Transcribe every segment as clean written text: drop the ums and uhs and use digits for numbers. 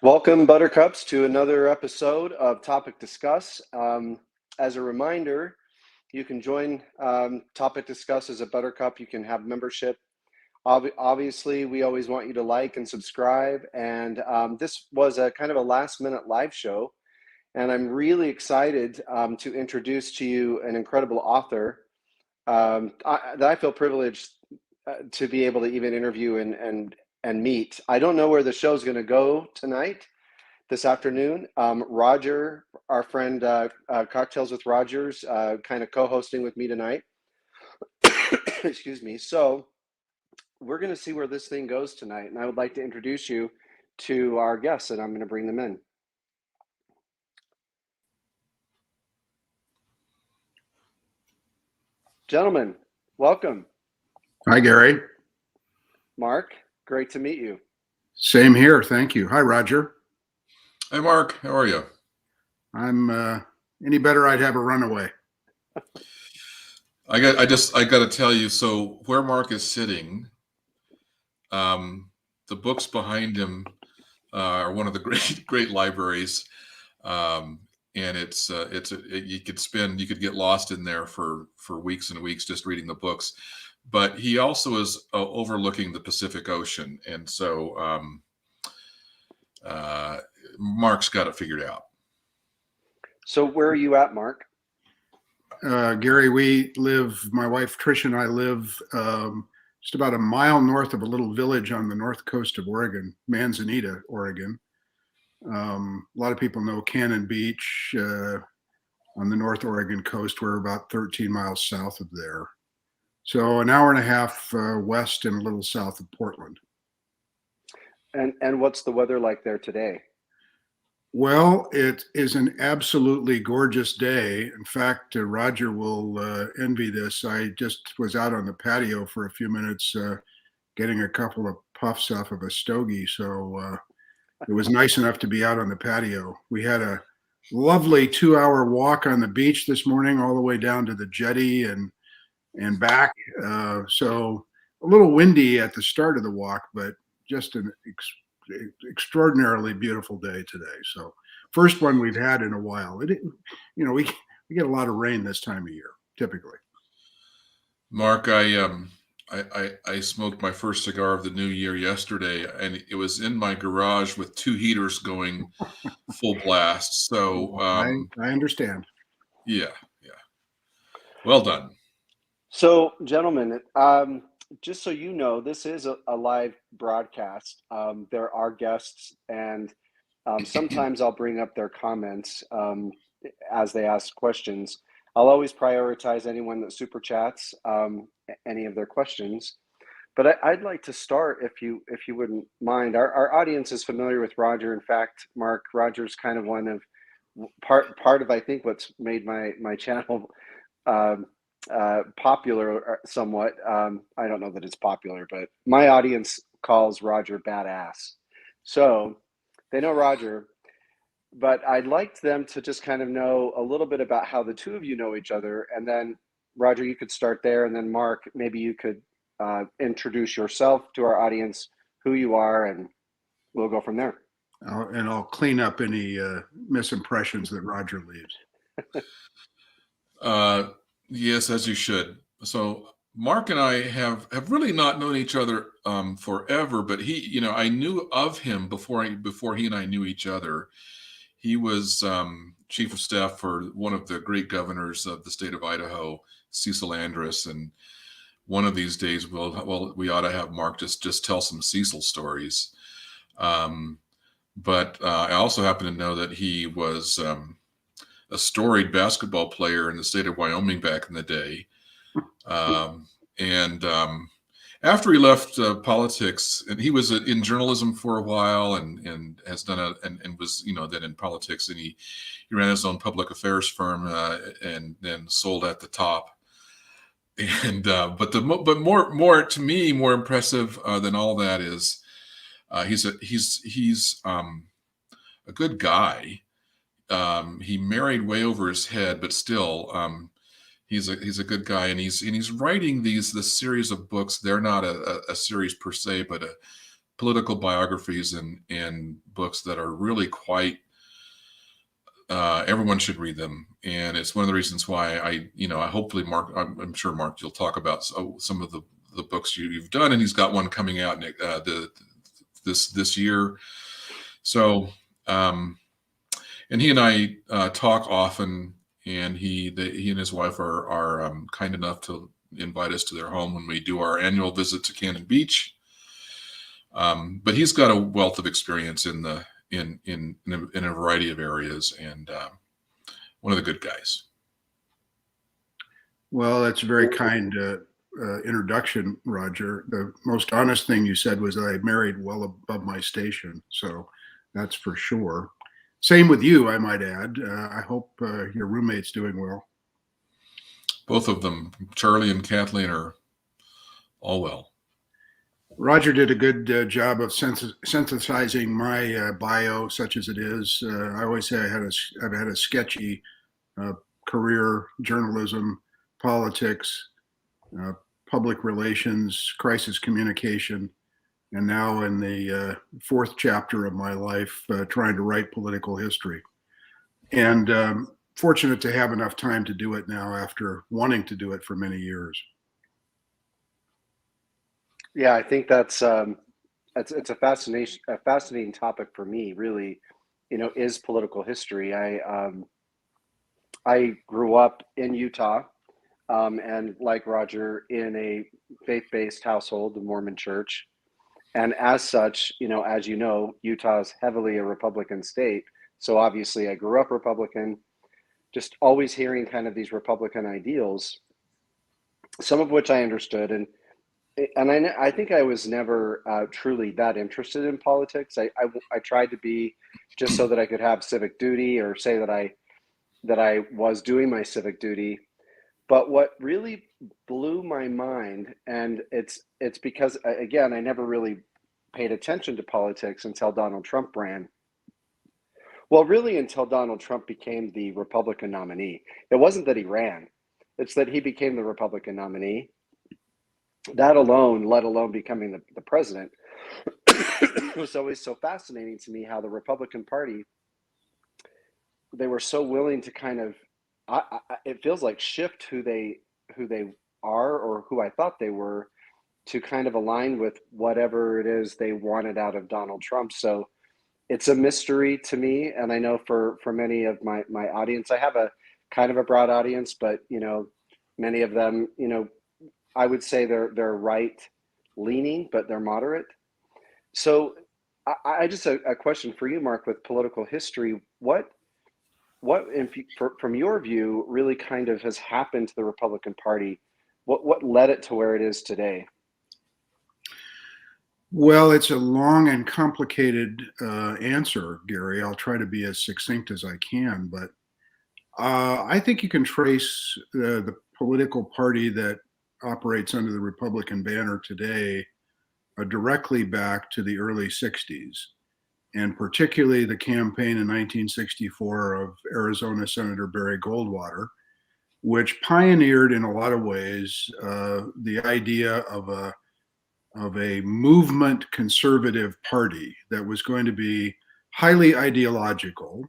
Welcome, Buttercups, to another episode of Topic Discuss. As a reminder, you can join Topic Discuss as a Buttercup. You can have membership. Obviously, we always want you to like and subscribe. And this was a kind of a last-minute live show. And I'm really excited to introduce to you an incredible author that I feel privileged to be able to even interview and meet. I don't know where the show's going to go tonight, this afternoon. Roger, our friend Cocktails with Rogers, kind of co-hosting with me tonight. Excuse me. So we're going to see where this thing goes tonight. And I would like to introduce you to our guests, and I'm going to bring them in. Gentlemen, welcome. Hi, Gary. Mark, great to meet you. Same here. Thank you. Hi, Roger. Hey, Mark. How are you? I'm any better, I'd have a runaway. I got to tell you. So where Mark is sitting, the books behind him are one of the great libraries, and you could get lost in there for weeks and weeks just reading the books. But he also is overlooking the Pacific Ocean, and so Mark's got it figured out. So where are you at, Mark? Gary, my wife Trish and I live just about a mile north of a little village on the north coast of Oregon, Manzanita, Oregon. A lot of people know Cannon Beach on the North Oregon coast. We're about 13 miles south of there. So an hour and a half west and a little south of Portland. And what's the weather like there today? Well, it is an absolutely gorgeous day. In fact, Roger will envy this. I just was out on the patio for a few minutes getting a couple of puffs off of a stogie. So it was nice enough to be out on the patio. We had a lovely 2-hour walk on the beach this morning, all the way down to the jetty and back. So a little windy at the start of the walk, but just an extraordinarily beautiful day today. So first one we've had in a while. We get a lot of rain this time of year, typically. Mark, I smoked my first cigar of the new year yesterday, and it was in my garage with 2 heaters going full blast. So I understand. Yeah. Well done. So, gentlemen, just so you know, this is a live broadcast. There are guests, and sometimes I'll bring up their comments as they ask questions. I'll always prioritize anyone that super chats any of their questions. But I'd like to start, if you wouldn't mind. Our audience is familiar with Roger. In fact, Mark, Roger's kind of one of part of I think what's made my channel popular somewhat. I don't know that it's popular, but my audience calls Roger badass. So they know Roger, but I'd like them to just kind of know a little bit about how the two of you know each other. And then Roger, you could start there. And then Mark, maybe you could introduce yourself to our audience, who you are, and we'll go from there. I'll clean up any misimpressions that Roger leaves. Yes, as you should. So Mark and I have really not known each other forever, but I knew of him before he and I knew each other. He was chief of staff for one of the great governors of the state of Idaho, Cecil Andrus, and one of these days we ought to have Mark just tell some Cecil stories. But I also happen to know that he was a storied basketball player in the state of Wyoming back in the day. And after he left politics, and he was in journalism for a while and has done and was, then in politics, and he ran his own public affairs firm and then sold at the top. And but more to me, more impressive than all that is he's a good guy. He married way over his head, but still, he's a good guy, and he's writing this series of books. They're not a series per se, but political biographies and books that are really quite. Everyone should read them, and it's one of the reasons why I hopefully Mark, I'm sure Mark, you'll talk about some of the books you've done, and he's got one coming out this year. So, and he and I talk often, and he and his wife are kind enough to invite us to their home when we do our annual visit to Cannon Beach. But he's got a wealth of experience in a variety of areas, and one of the good guys. Well, that's a very kind introduction, Roger. The most honest thing you said was that I married well above my station, so that's for sure. Same with you, I might add. I hope your roommate's doing well. Both of them, Charlie and Kathleen, are all well. Roger did a good job of synthesizing my bio, such as it is. I always say I've had a sketchy career: journalism, politics, public relations, crisis communication, and now in the fourth chapter of my life, trying to write political history. And fortunate to have enough time to do it now after wanting to do it for many years. Yeah, I think it's a fascinating topic for me. Really, is political history. I grew up in Utah, and like Roger, in a faith-based household, the Mormon Church, and as such, as you know, Utah is heavily a Republican state. So obviously, I grew up Republican, just always hearing kind of these Republican ideals, some of which I understood, and I think I was never truly that interested in politics. I tried to be, just so that I could have civic duty or say that I was doing my civic duty. But what really blew my mind, and it's because, again, I never really paid attention to politics until Donald Trump ran. Well, really until Donald Trump became the Republican nominee. It wasn't that he ran, it's that he became the Republican nominee. That alone, let alone becoming the president, was always so fascinating to me how the Republican Party, they were so willing to kind of, it feels like shift who they are, or who I thought they were, to kind of align with whatever it is they wanted out of Donald Trump. So it's a mystery to me. And I know for many of my audience, I have a kind of a broad audience, but, many of them, I would say they're right leaning, but they're moderate. So I just a question for you, Mark, with political history, what from your view really kind of has happened to the Republican Party? What led it to where it is today? Well, it's a long and complicated answer, Gary. I'll try to be as succinct as I can, but I think you can trace the political party that operates under the Republican banner today directly back to the early 60s, and particularly the campaign in 1964 of Arizona Senator Barry Goldwater, which pioneered in a lot of ways the idea of a movement conservative party that was going to be highly ideological,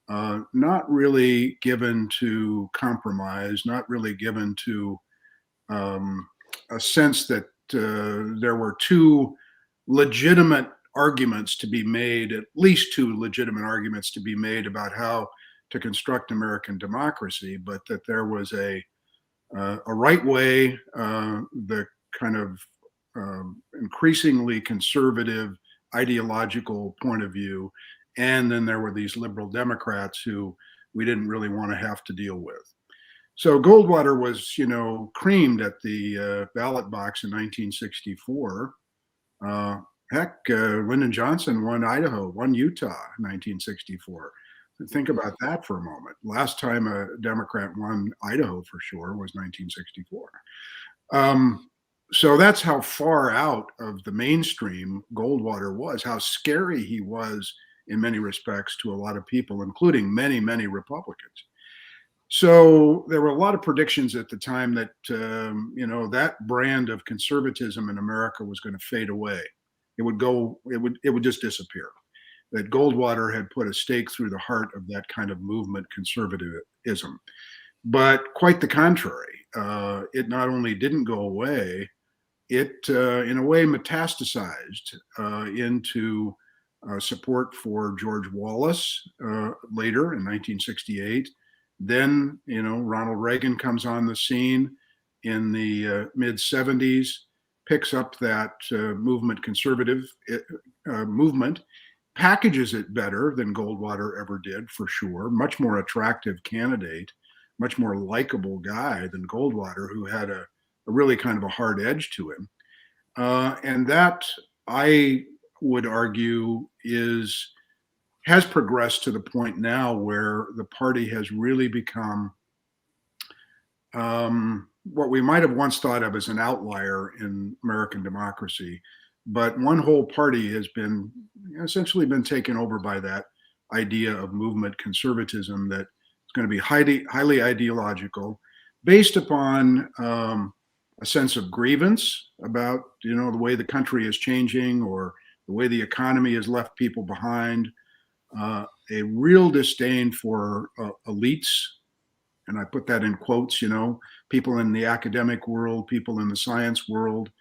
not really given to compromise, not really given to a sense that there were two legitimate arguments to be made, at least two legitimate arguments to be made about how to construct American democracy, but that there was a right way, the kind of increasingly conservative ideological point of view, and then there were these liberal Democrats who we didn't really want to have to deal with. So Goldwater was, creamed at the ballot box in 1964. Lyndon Johnson won Idaho, won Utah in 1964. Think about that for a moment. Last time a Democrat won Idaho for sure was 1964. So that's how far out of the mainstream Goldwater was, how scary he was in many respects to a lot of people, including many, many Republicans. So there were a lot of predictions at the time that, that brand of conservatism in America was going to fade away. it would just disappear. That Goldwater had put a stake through the heart of that kind of movement conservatism. But quite the contrary. It not only didn't go away, it in a way metastasized into support for George Wallace later in 1968. Then, Ronald Reagan comes on the scene in the mid 70s, picks up that conservative movement, packages it better than Goldwater ever did, for sure. Much more attractive candidate, much more likable guy than Goldwater, who had a really kind of a hard edge to him. And that, I would argue, has progressed to the point now where the party has really become what we might have once thought of as an outlier in American democracy. But one whole party has been essentially been taken over by that idea of movement conservatism that is going to be highly ideological, based upon a sense of grievance about the way the country is changing or the way the economy has left people behind, a real disdain for elites, and I put that in quotes, people in the academic world, people in the science world.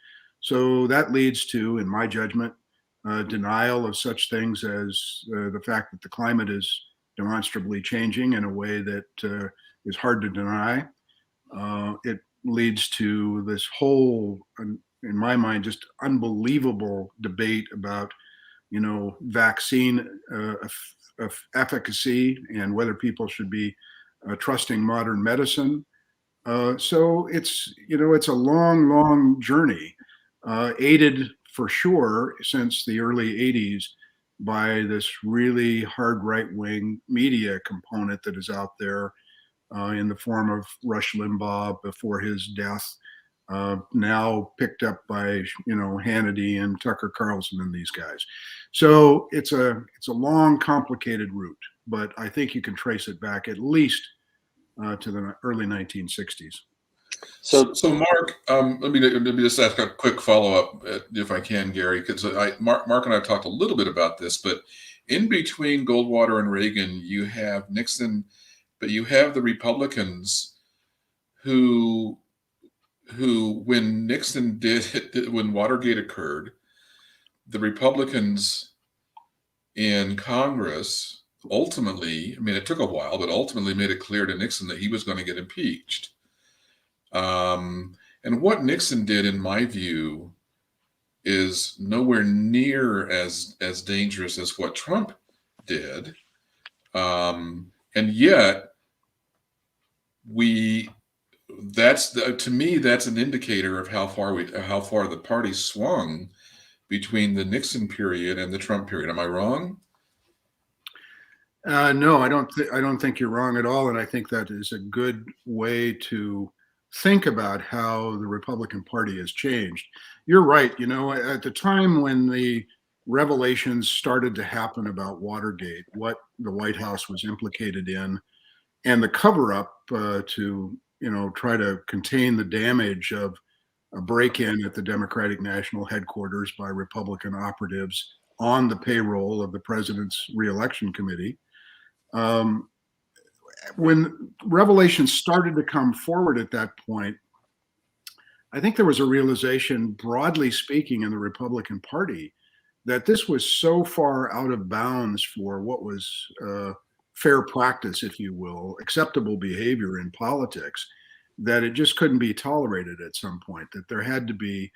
So that leads to, in my judgment, denial of such things as the fact that the climate is demonstrably changing in a way that is hard to deny. It leads to this whole, in my mind, just unbelievable debate about, vaccine efficacy and whether people should be trusting modern medicine. So it's a long journey, aided for sure since the early 80s by this really hard right-wing media component that is out there in the form of Rush Limbaugh before his death, now picked up by Hannity and Tucker Carlson and these guys. So it's a long, complicated route, but I think you can trace it back at least to the early 1960s. So Mark, let me just ask a quick follow-up, if I can, Gary, because Mark and I have talked a little bit about this, but in between Goldwater and Reagan, you have Nixon, but you have the Republicans who when when Watergate occurred, the Republicans in Congress ultimately, it took a while, but ultimately made it clear to Nixon that he was going to get impeached. And what Nixon did, in my view, is nowhere near as dangerous as what Trump did. And yet, to me, that's an indicator of how far the party swung between the Nixon period and the Trump period. Am I wrong? No, I don't think you're wrong at all, and I think that is a good way to think about how the Republican Party has changed. You're right. At the time when the revelations started to happen about Watergate, what the White House was implicated in, and the cover-up to try to contain the damage of a break-in at the Democratic National Headquarters by Republican operatives on the payroll of the president's reelection committee. When revelations started to come forward at that point, I think there was a realization, broadly speaking, in the Republican Party that this was so far out of bounds for what was fair practice, if you will, acceptable behavior in politics, that it just couldn't be tolerated at some point, that there had to be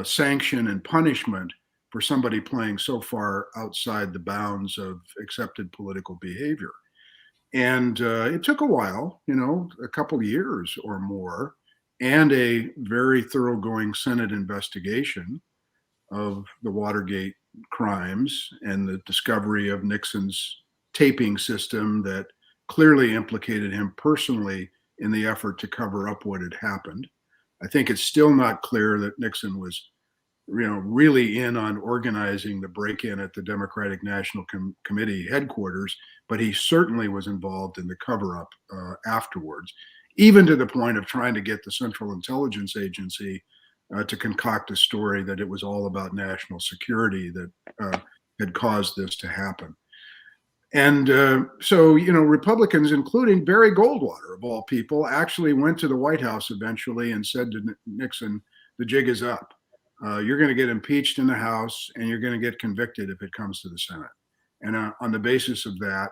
sanction and punishment for somebody playing so far outside the bounds of accepted political behavior. And it took a while, a couple of years or more, and a very thoroughgoing Senate investigation of the Watergate crimes and the discovery of Nixon's taping system that clearly implicated him personally in the effort to cover up what had happened. I think it's still not clear that Nixon was really in on organizing the break-in at the Democratic National Committee headquarters, but he certainly was involved in the cover-up afterwards, even to the point of trying to get the Central Intelligence Agency to concoct a story that it was all about national security that had caused this to happen. And so, Republicans, including Barry Goldwater, of all people, actually went to the White House eventually and said to Nixon, the jig is up. You're going to get impeached in the House, and you're going to get convicted if it comes to the Senate. And on the basis of that,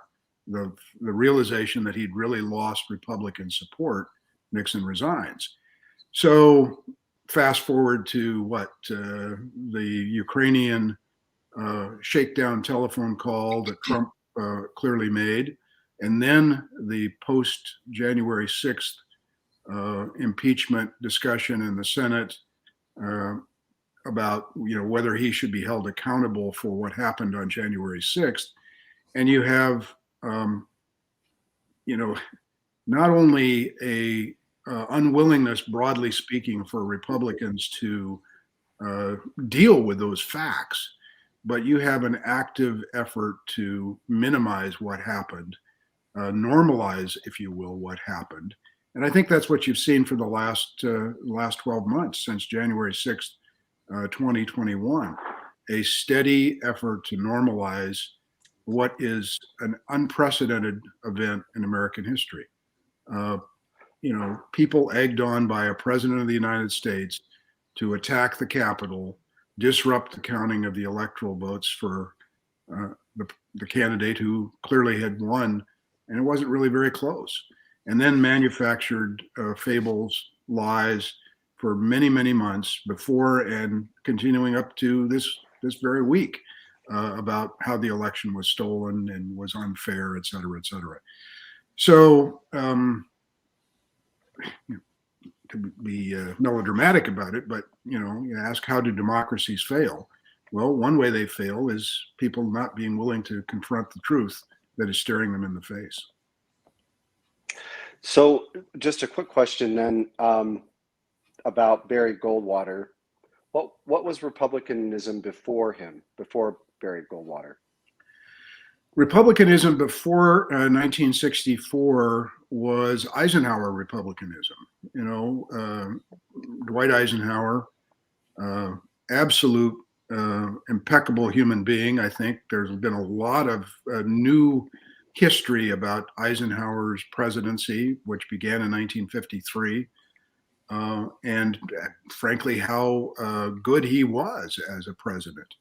the realization that he'd really lost Republican support, Nixon resigns. So fast forward to the Ukrainian shakedown telephone call that Trump clearly made, and then the post-January 6th impeachment discussion in the Senate about whether he should be held accountable for what happened on January 6th. And you have not only a unwillingness, broadly speaking, for Republicans to deal with those facts, but you have an active effort to minimize what happened, normalize, if you will, what happened. And I think that's what you've seen for the last 12 months, since January 6th, 2021, a steady effort to normalize what is an unprecedented event in American history. People egged on by a president of the United States to attack the Capitol, disrupt the counting of the electoral votes for the candidate who clearly had won, and it wasn't really very close. And then manufactured fables, lies for many, many months before and continuing up to this very week about how the election was stolen and was unfair, et cetera, et cetera. So to be melodramatic about it, but you ask, how do democracies fail? Well, one way they fail is people not being willing to confront the truth that is staring them in the face. So just a quick question then about Barry Goldwater. What was Republicanism before him, before Barry Goldwater? Republicanism before 1964 was Eisenhower Republicanism. Dwight Eisenhower, absolute impeccable human being. I think there's been a lot of new history about Eisenhower's presidency, which began in 1953, and frankly, how good he was as a president.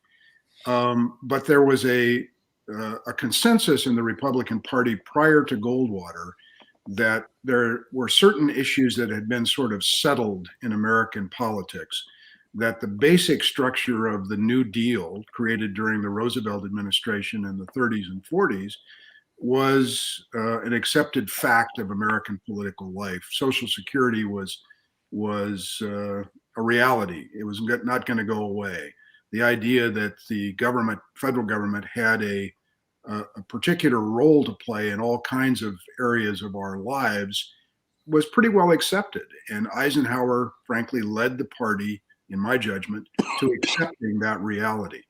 But there was a consensus in the Republican Party prior to Goldwater that there were certain issues that had been sort of settled in American politics, that the basic structure of the New Deal created during the Roosevelt administration in the 30s and 40s was an accepted fact of American political life. Social Security was a reality. It was not going to go away. The idea that the federal government had a particular role to play in all kinds of areas of our lives was pretty well accepted. And Eisenhower, frankly, led the party, in my judgment, to accepting that reality.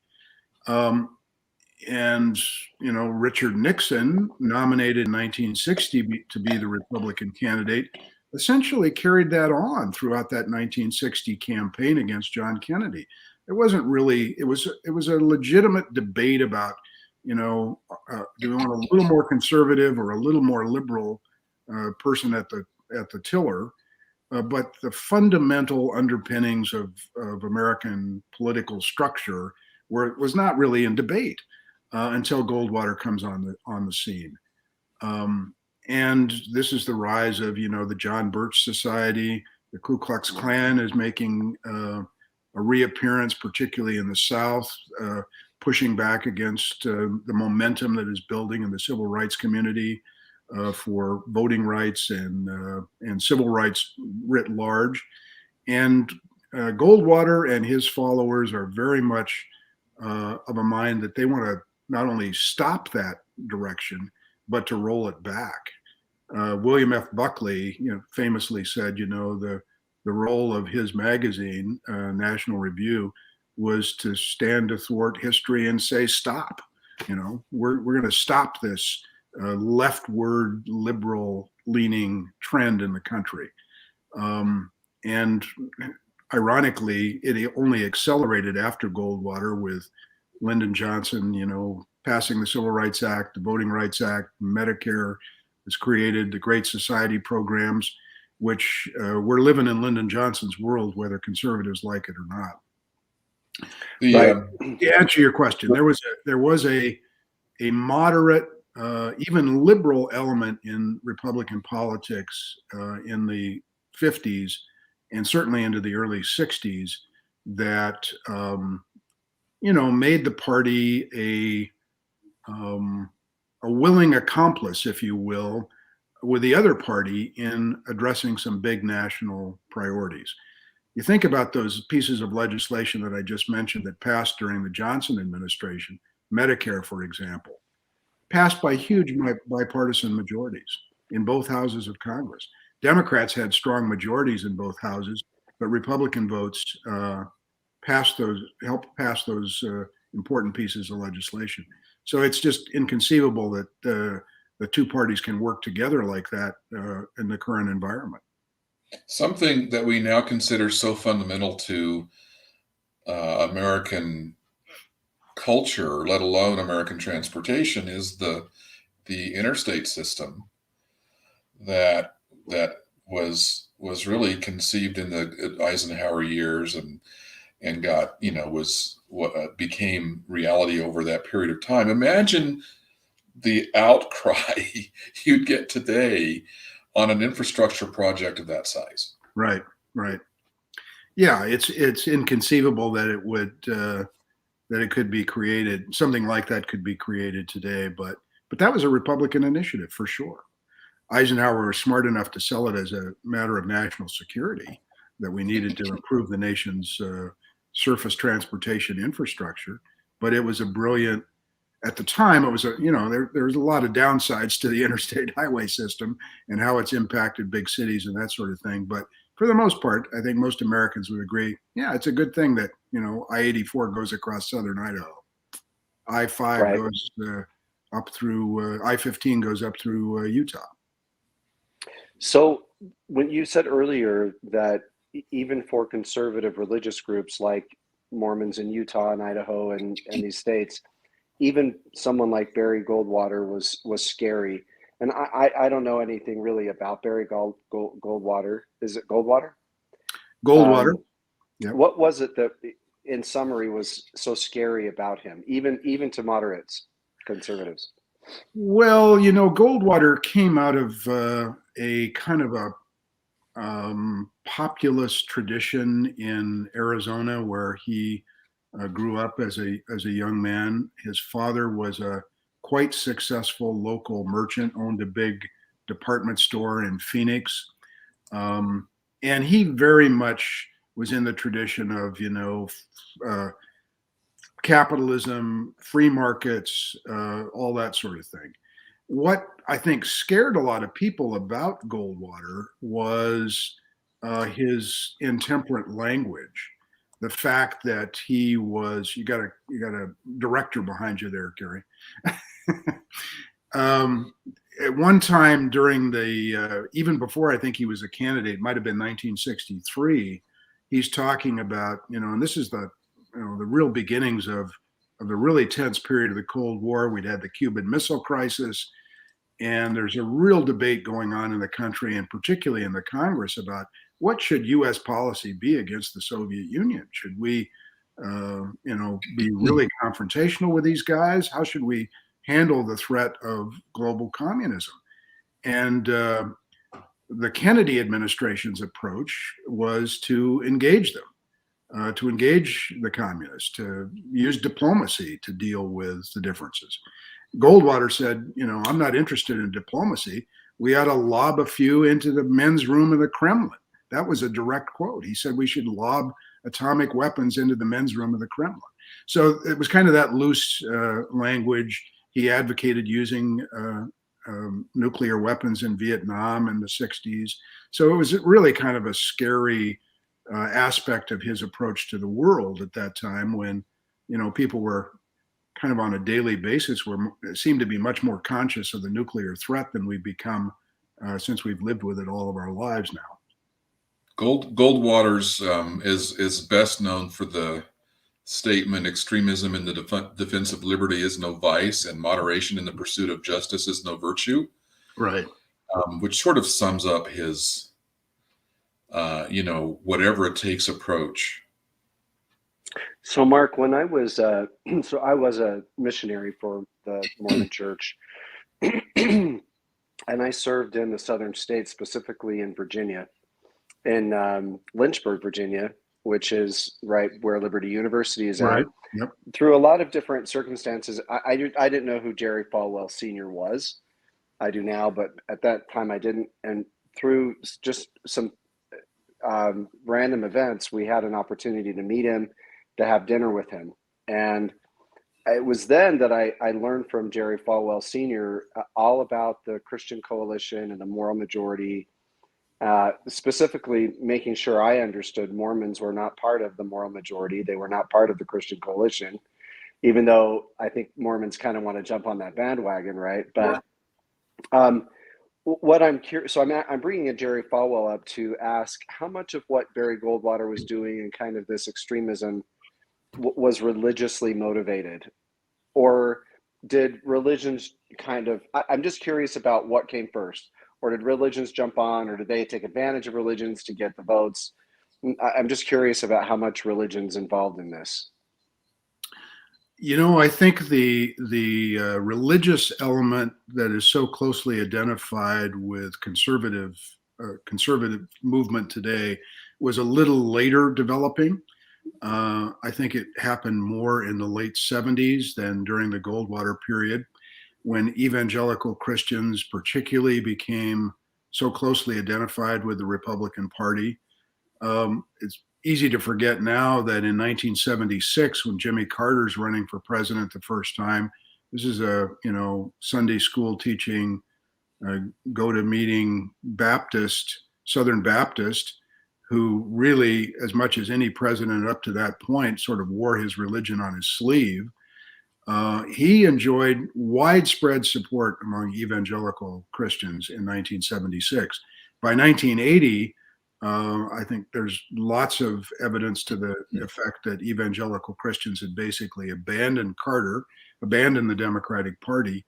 And Richard Nixon, nominated in 1960 to be the Republican candidate, essentially carried that on throughout that 1960 campaign against John Kennedy. It wasn't really, it was a legitimate debate about, do we want a little more conservative or a little more liberal person at the tiller? But the fundamental underpinnings of American political structure was not really in debate until Goldwater comes on the scene. And this is the rise of, the John Birch Society. The Ku Klux Klan is making a reappearance, particularly in the South, pushing back against the momentum that is building in the civil rights community for voting rights and civil rights writ large. And Goldwater and his followers are very much of a mind that they want to not only stop that direction, but to roll it back. William F. Buckley, famously said, the role of his magazine, National Review, was to stand athwart history and say, stop. We're going to stop this leftward liberal leaning trend in the country. And ironically, it only accelerated after Goldwater with Lyndon Johnson, passing the Civil Rights Act, the Voting Rights Act, Medicare was created, the Great Society programs, which we're living in Lyndon Johnson's world, whether conservatives like it or not. To answer your question, there was a moderate, even liberal element in Republican politics in the 50s and certainly into the early 60s that made the party a willing accomplice, if you will, with the other party in addressing some big national priorities. You think about those pieces of legislation that I just mentioned that passed during the Johnson administration, Medicare, for example, passed by huge bipartisan majorities in both houses of Congress. Democrats had strong majorities in both houses, but Republican votes helped pass those important pieces of legislation. So it's just inconceivable that the two parties can work together like that in the current environment. Something that we now consider so fundamental to American culture, let alone American transportation, is the interstate system that was really conceived in the Eisenhower years and got was what became reality over that period of time. Imagine the outcry you'd get today on an infrastructure project of that size. Right. Yeah, it's inconceivable that it would that it could be created. Something like that could be created today, but that was a Republican initiative for sure. Eisenhower was smart enough to sell it as a matter of national security, that we needed to improve the nation's surface transportation infrastructure. But it was a brilliant, at the time, it was there was a lot of downsides to the interstate highway system and how it's impacted big cities and that sort of thing. But for the most part, I think most Americans would agree, yeah, it's a good thing that, I-84 goes across southern Idaho. I-5 goes up through, I-15 goes up through Utah. So when you said earlier that even for conservative religious groups like Mormons in Utah and Idaho and these states, even someone like Barry Goldwater was scary. And I don't know anything really about Barry Goldwater. Is it Goldwater? Goldwater. Yeah. What was it that, in summary, was so scary about him, even to moderates, conservatives? Well, Goldwater came out of a kind of a populist tradition in Arizona, where he grew up as a young man. His father was a quite successful local merchant, owned a big department store in Phoenix, and he very much was in the tradition of capitalism, free markets, all that sort of thing. What I think scared a lot of people about Goldwater was his intemperate language. The fact that he was, you got a director behind you there, Gary. At one time during the, even before I think he was a candidate, might have been 1963, he's talking about, and this is the real beginnings of the really tense period of the Cold War. We'd had the Cuban Missile Crisis, and there's a real debate going on in the country, and particularly in the Congress, about what should U.S. policy be against the Soviet Union? Should we, be really confrontational with these guys? How should we handle the threat of global communism? And the Kennedy administration's approach was to engage them, to engage the communists, to use diplomacy to deal with the differences. Goldwater said, I'm not interested in diplomacy. We ought to lob a few into the men's room of the Kremlin. That was a direct quote. He said we should lob atomic weapons into the men's room of the Kremlin. So it was kind of that loose language. He advocated using nuclear weapons in Vietnam in the 60s. So it was really kind of a scary aspect of his approach to the world at that time, when, people were kind of on a daily basis seemed to be much more conscious of the nuclear threat than we've become since we've lived with it all of our lives now. Goldwater's is best known for the statement, "Extremism in the defense of liberty is no vice, and moderation in the pursuit of justice is no virtue," Right. Which sort of sums up his, whatever it takes approach. So, Mark, when I was I was a missionary for the Mormon Church, and I served in the southern states, specifically in Virginia, in Lynchburg, Virginia, which is right where Liberty University is at. Right. Yep. Through a lot of different circumstances, I didn't know who Jerry Falwell Sr. was. I do now, but at that time I didn't. And through just some random events, we had an opportunity to meet him, to have dinner with him. And it was then that I learned from Jerry Falwell Sr. All about the Christian Coalition and the moral majority, specifically making sure I understood Mormons were not part of the moral majority. They were not part of the Christian Coalition, even though I think Mormons kind of want to jump on that bandwagon, right? But what I'm curious, so I'm bringing in Jerry Falwell up to ask how much of what Barry Goldwater was doing and kind of this extremism was religiously motivated, or did religions kind of, I'm just curious about what came first, or did religions jump on, or did they take advantage of religions to get the votes? I'm just curious about how much religion's involved in this. I think the religious element that is so closely identified with conservative movement today was a little later developing. I think it happened more in the late 70s than during the Goldwater period, when evangelical Christians particularly became so closely identified with the Republican Party. It's easy to forget now that in 1976, when Jimmy Carter's running for president the first time, this is a Sunday school teaching, go to meeting Baptist, Southern Baptist, who really, as much as any president up to that point, sort of wore his religion on his sleeve. He enjoyed widespread support among evangelical Christians in 1976. By 1980, I think there's lots of evidence to the effect that evangelical Christians had basically abandoned Carter, abandoned the Democratic Party,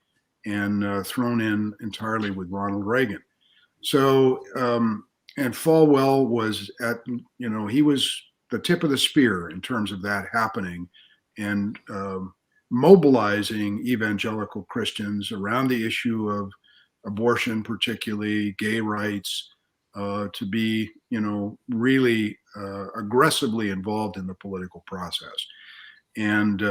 and thrown in entirely with Ronald Reagan. So, and Falwell was he was the tip of the spear in terms of that happening, and mobilizing evangelical Christians around the issue of abortion, particularly gay rights, to be, really aggressively involved in the political process. And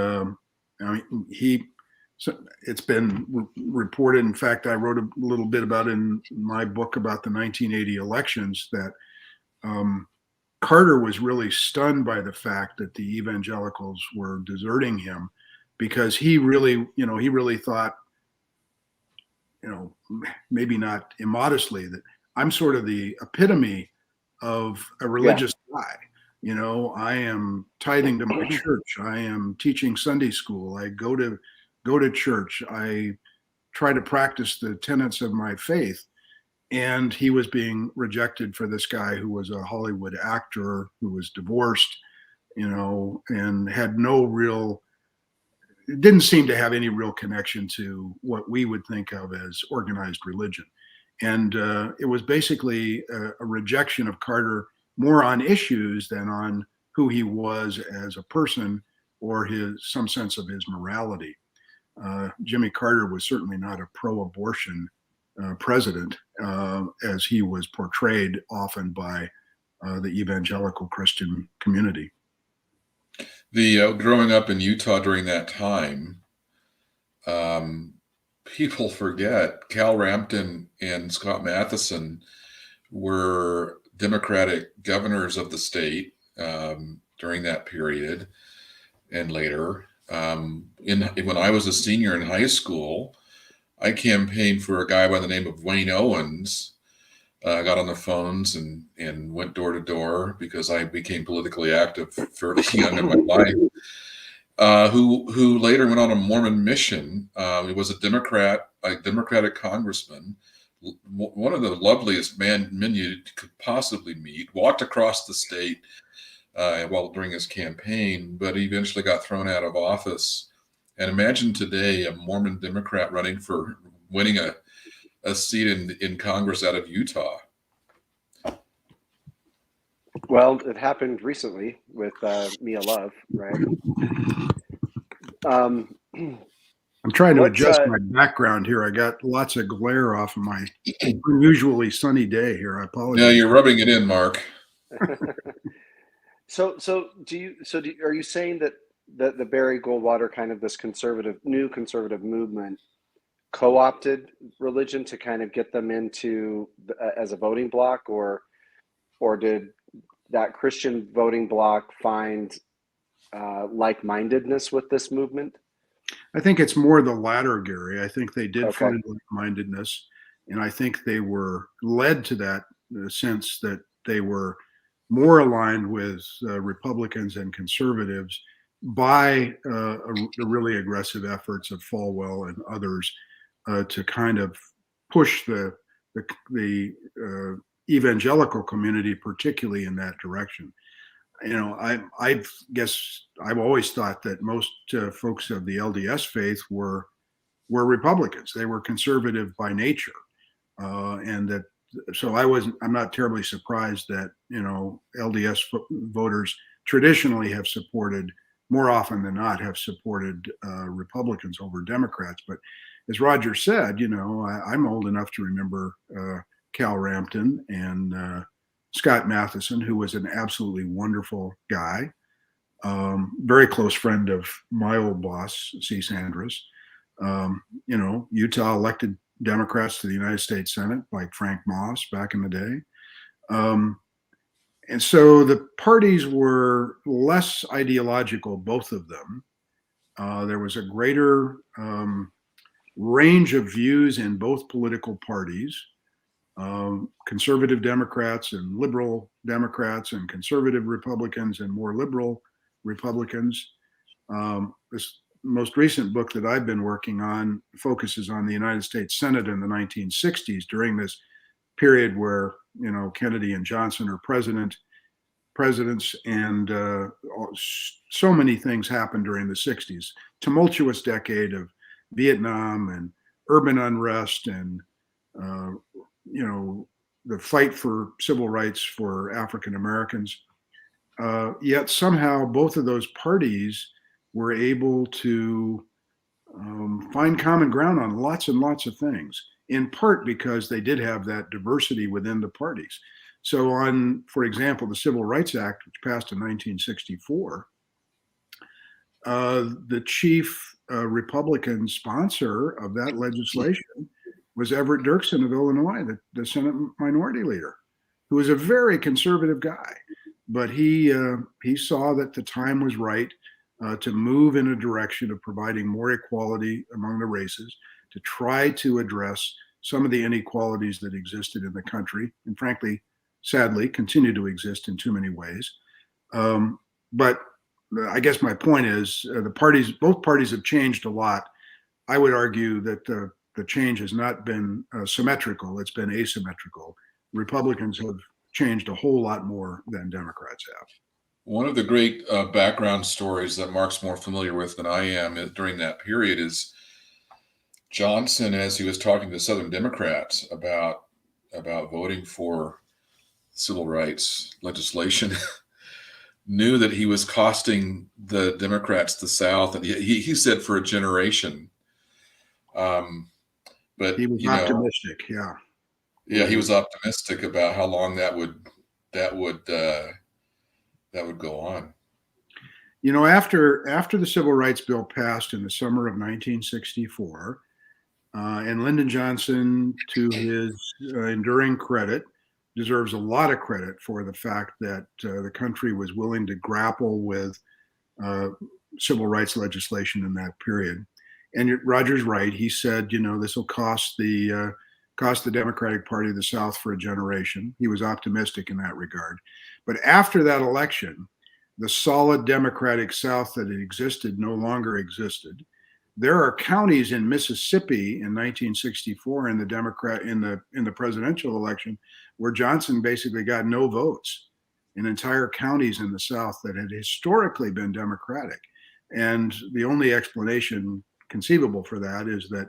it's been reported. In fact, I wrote a little bit about it in my book about the 1980 elections, that Carter was really stunned by the fact that the evangelicals were deserting him, because he really thought, maybe not immodestly, that I'm sort of the epitome of a religious guy. I am tithing to my church. I am teaching Sunday school. I go to church. I try to practice the tenets of my faith. And he was being rejected for this guy who was a Hollywood actor, who was divorced, and had didn't seem to have any real connection to what we would think of as organized religion. And it was basically a rejection of Carter more on issues than on who he was as a person or some sense of his morality. Jimmy Carter was certainly not a pro-abortion president, as he was portrayed often by the evangelical Christian community. The growing up in Utah during that time, people forget Cal Rampton and Scott Matheson were Democratic governors of the state during that period and later. When I was a senior in high school, I campaigned for a guy by the name of Wayne Owens. I got on the phones and went door to door because I became politically active fairly young in my life. Who later went on a Mormon mission. He was a Democratic congressman, one of the loveliest men you could possibly meet. Walked across the state during his campaign, but he eventually got thrown out of office. And imagine today a Mormon Democrat winning a seat in Congress out of Utah. Well, it happened recently with Mia Love, right? I'm trying to adjust my background here. I got lots of glare off of my unusually sunny day here. I apologize. Yeah, you're rubbing it in, Mark. So are you saying that the Barry Goldwater, kind of this new conservative movement, co-opted religion to kind of get them into as a voting bloc, or did that Christian voting bloc find like-mindedness with this movement? I think it's more the latter, Gary. I think they did Okay. find like-mindedness, and I think they were led to that sense that they were more aligned with Republicans and conservatives by the really aggressive efforts of Falwell and others to kind of push the evangelical community, particularly in that direction. You know, I guess I've always thought that most folks of the LDS faith were Republicans. They were conservative by nature, and that. So I'm not terribly surprised that, you know, LDS voters traditionally have supported, more often than not, have supported Republicans over Democrats. But as Roger said, you know, I'm old enough to remember Cal Rampton and Scott Matheson, who was an absolutely wonderful guy, very close friend of my old boss, C. Sanders. You know, Utah elected Democrats to the United States Senate, like Frank Moss back in the day. And so the parties were less ideological, both of them. There was a greater range of views in both political parties. Conservative Democrats and liberal Democrats, and conservative Republicans and more liberal Republicans. This most recent book that I've been working on focuses on the United States Senate in the 1960s, during this period where, you know, Kennedy and Johnson are presidents, and so many things happened during the 60s. Tumultuous decade of Vietnam and urban unrest and you know, the fight for civil rights for African Americans. Yet somehow both of those parties were able to find common ground on lots and lots of things, in part because they did have that diversity within the parties. So on, for example, the Civil Rights Act, which passed in 1964, the chief Republican sponsor of that legislation was Everett Dirksen of Illinois, the Senate Minority Leader, who was a very conservative guy. But he saw that the time was right to move in a direction of providing more equality among the races, to try to address some of the inequalities that existed in the country, and frankly, sadly, continue to exist in too many ways. But I guess my point is both parties have changed a lot. I would argue that the change has not been symmetrical, it's been asymmetrical. Republicans have changed a whole lot more than Democrats have. One of the great background stories that Mark's more familiar with than I am during that period is Johnson, as he was talking to Southern Democrats about voting for civil rights legislation, knew that he was costing the Democrats the South, and he said for a generation. But he was optimistic, yeah, he was optimistic about how long that would go on. You know, after the Civil Rights Bill passed in the summer of 1964, and Lyndon Johnson, to his enduring credit, deserves a lot of credit for the fact that the country was willing to grapple with civil rights legislation in that period. And Roger's right. He said, you know, this will cost the Democratic Party of the South for a generation. He was optimistic in that regard. But after that election, the solid Democratic South that had existed no longer existed. There are counties in Mississippi in 1964 in the presidential election where Johnson basically got no votes, in entire counties in the South that had historically been Democratic. And the only explanation conceivable for that is that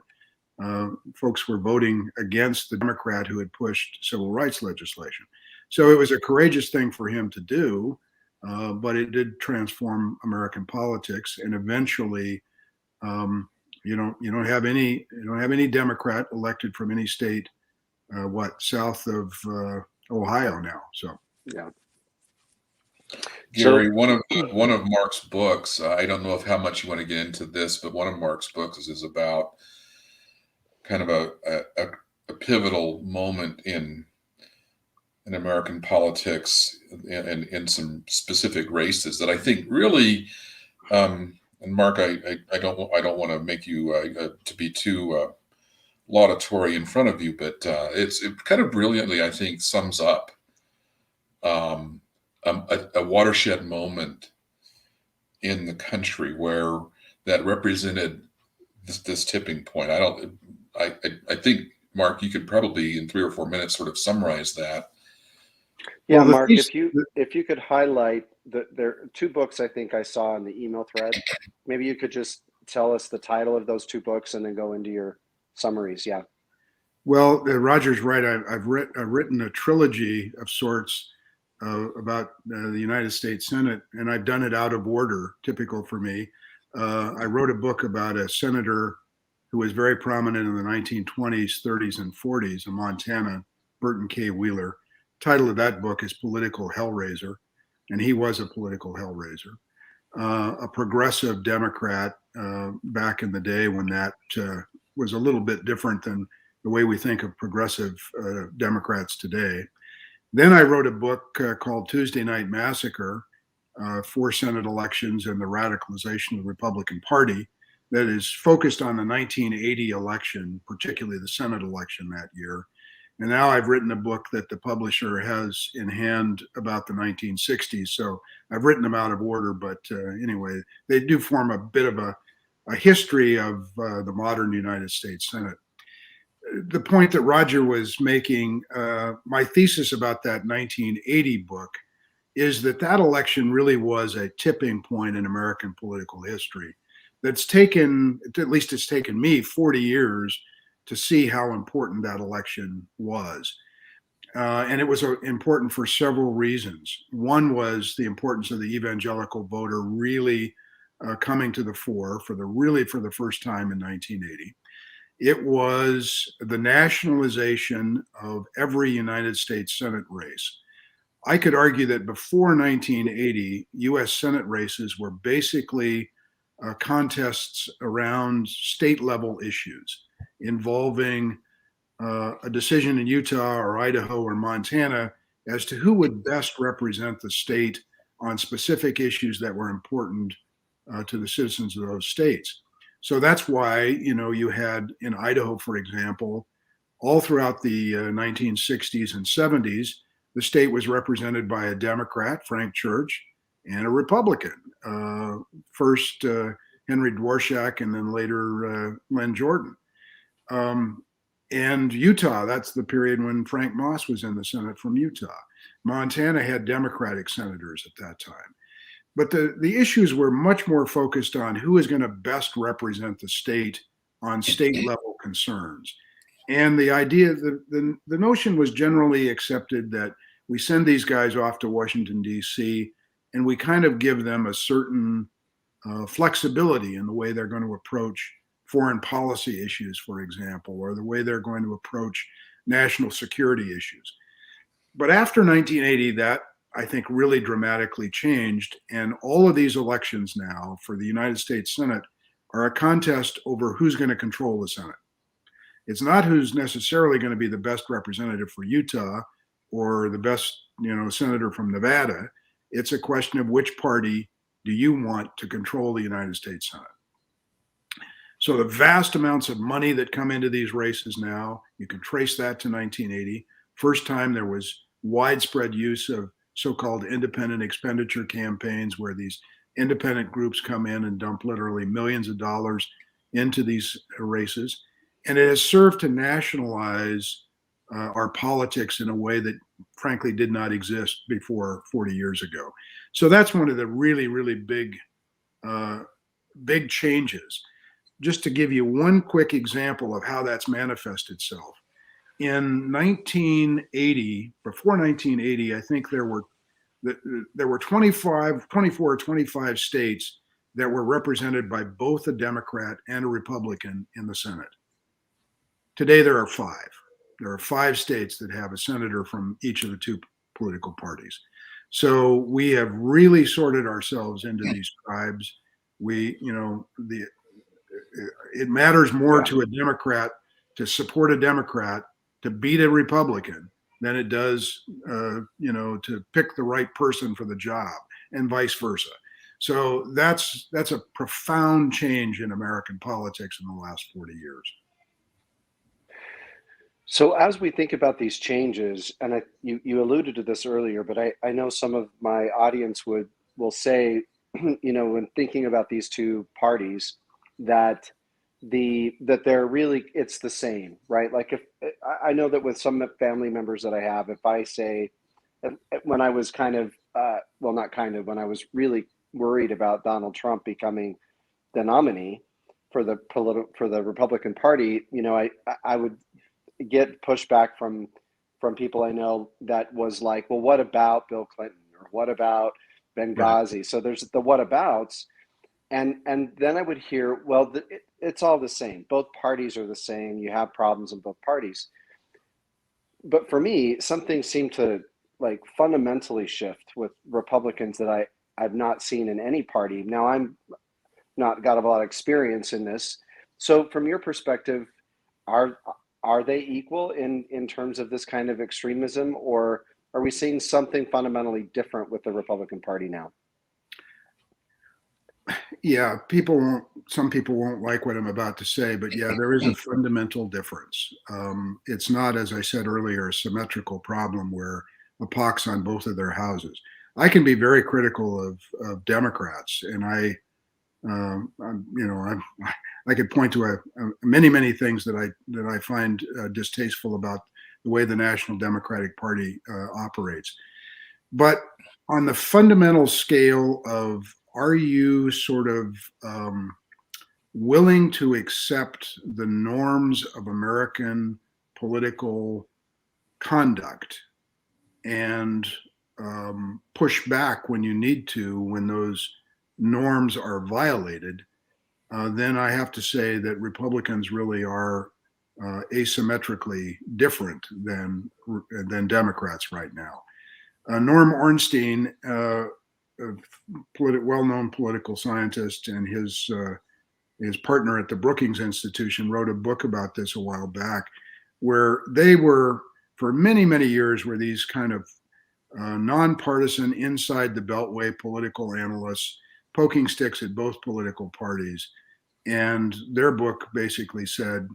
folks were voting against the Democrat who had pushed civil rights legislation. So it was a courageous thing for him to do, but it did transform American politics. And eventually, you don't have any Democrat elected from any state, south of Ohio now. So Yeah. Gary, one of Marc's books, I don't know how much you want to get into this, but one of Marc's books is about kind of a pivotal moment in American politics and in some specific races that I think really, and Marc, I don't want to make you to be too laudatory in front of you, but it kind of brilliantly, I think, sums up a watershed moment in the country where that represented this tipping point. I think, Marc, you could probably in 3 or 4 minutes sort of summarize that. Yeah, well, Marc, if you could highlight there are 2 books I think I saw in the email thread. Maybe you could just tell us the title of those 2 books and then go into your summaries. Yeah. Well, Roger's right. I've written a trilogy of sorts about the United States Senate, and I've done it out of order, typical for me. I wrote a book about a senator who was very prominent in the 1920s, 30s, and 40s in Montana, Burton K. Wheeler. The title of that book is Political Hellraiser, and he was a political hellraiser. A progressive Democrat back in the day when that was a little bit different than the way we think of progressive Democrats today. Then I wrote a book called Tuesday Night Massacre, 4 Senate elections and the radicalization of the Republican Party, that is focused on the 1980 election, particularly the Senate election that year. And now I've written a book that the publisher has in hand about the 1960s. So I've written them out of order, but anyway, they do form a bit of a history of the modern United States Senate. The point that Roger was making, my thesis about that 1980 book is that election really was a tipping point in American political history. That's taken, at least it's taken me 40 years to see how important that election was. And it was important for several reasons. One was the importance of the evangelical voter really coming to the fore for the first time in 1980. It was the nationalization of every United States Senate race. I could argue that before 1980, US Senate races were basically contests around state level issues involving a decision in Utah or Idaho or Montana as to who would best represent the state on specific issues that were important to the citizens of those states. So that's why, you had in Idaho, for example, all throughout the 1960s and 70s, the state was represented by a Democrat, Frank Church, and a Republican, first Henry Dworshak and then later Len Jordan. And Utah, that's the period when Frank Moss was in the Senate from Utah. Montana had Democratic senators at that time. But the issues were much more focused on who is going to best represent the state on state level concerns. And the idea, the notion was generally accepted that we send these guys off to Washington, D.C., and we kind of give them a certain flexibility in the way they're going to approach foreign policy issues, for example, or the way they're going to approach national security issues. But after 1980, that I think really dramatically changed. And all of these elections now for the United States Senate are a contest over who's going to control the Senate. It's not who's necessarily going to be the best representative for Utah or the best, senator from Nevada. It's a question of which party do you want to control the United States Senate. So the vast amounts of money that come into these races now, you can trace that to 1980. First time there was widespread use of so-called independent expenditure campaigns where these independent groups come in and dump literally millions of dollars into these races, and it has served to nationalize our politics in a way that frankly did not exist before 40 years ago. So that's one of the really, really big changes. Just to give you one quick example of how that's manifested itself. In 1980, before 1980, I think there were 24 or 25 states that were represented by both a Democrat and a Republican in the Senate. Today, there are 5. There are 5 states that have a senator from each of the 2 political parties. So we have really sorted ourselves into these tribes. It matters more to a Democrat to support a Democrat to beat a Republican than it does, to pick the right person for the job, and vice versa. So that's a profound change in American politics in the last 40 years. So as we think about these changes, and you alluded to this earlier, but I know some of my audience will say, when thinking about these 2 parties, that they're really, it's the same, right? Like, if I know that with some family members that I have, if I say, when I was when I was really worried about Donald Trump becoming the nominee for the Republican Party, I would get pushback from people I know that was like, well, what about Bill Clinton, or what about Benghazi? Right. So there's the what abouts. And then I would hear, well, it's all the same. Both parties are the same. You have problems in both parties. But for me, something seemed to fundamentally shift with Republicans that I've not seen in any party. Now, I'm not got a lot of experience in this. So from your perspective, are they equal in terms of this kind of extremism, or are we seeing something fundamentally different with the Republican Party now? Yeah, some people won't like what I'm about to say, but yeah, there is a fundamental difference. It's not, as I said earlier, a symmetrical problem where a pox on both of their houses. I can be very critical of Democrats, and I could point to many things that I find distasteful about the way the National Democratic Party operates. But on the fundamental scale of, are you sort of willing to accept the norms of American political conduct and push back when you need to, when those norms are violated, then I have to say that Republicans really are asymmetrically different than Democrats right now. Norm Ornstein, well-known political scientist, and his partner at the Brookings Institution wrote a book about this a while back, where they were, for many years, were these kind of nonpartisan, inside the beltway political analysts poking sticks at both political parties. And their book basically said,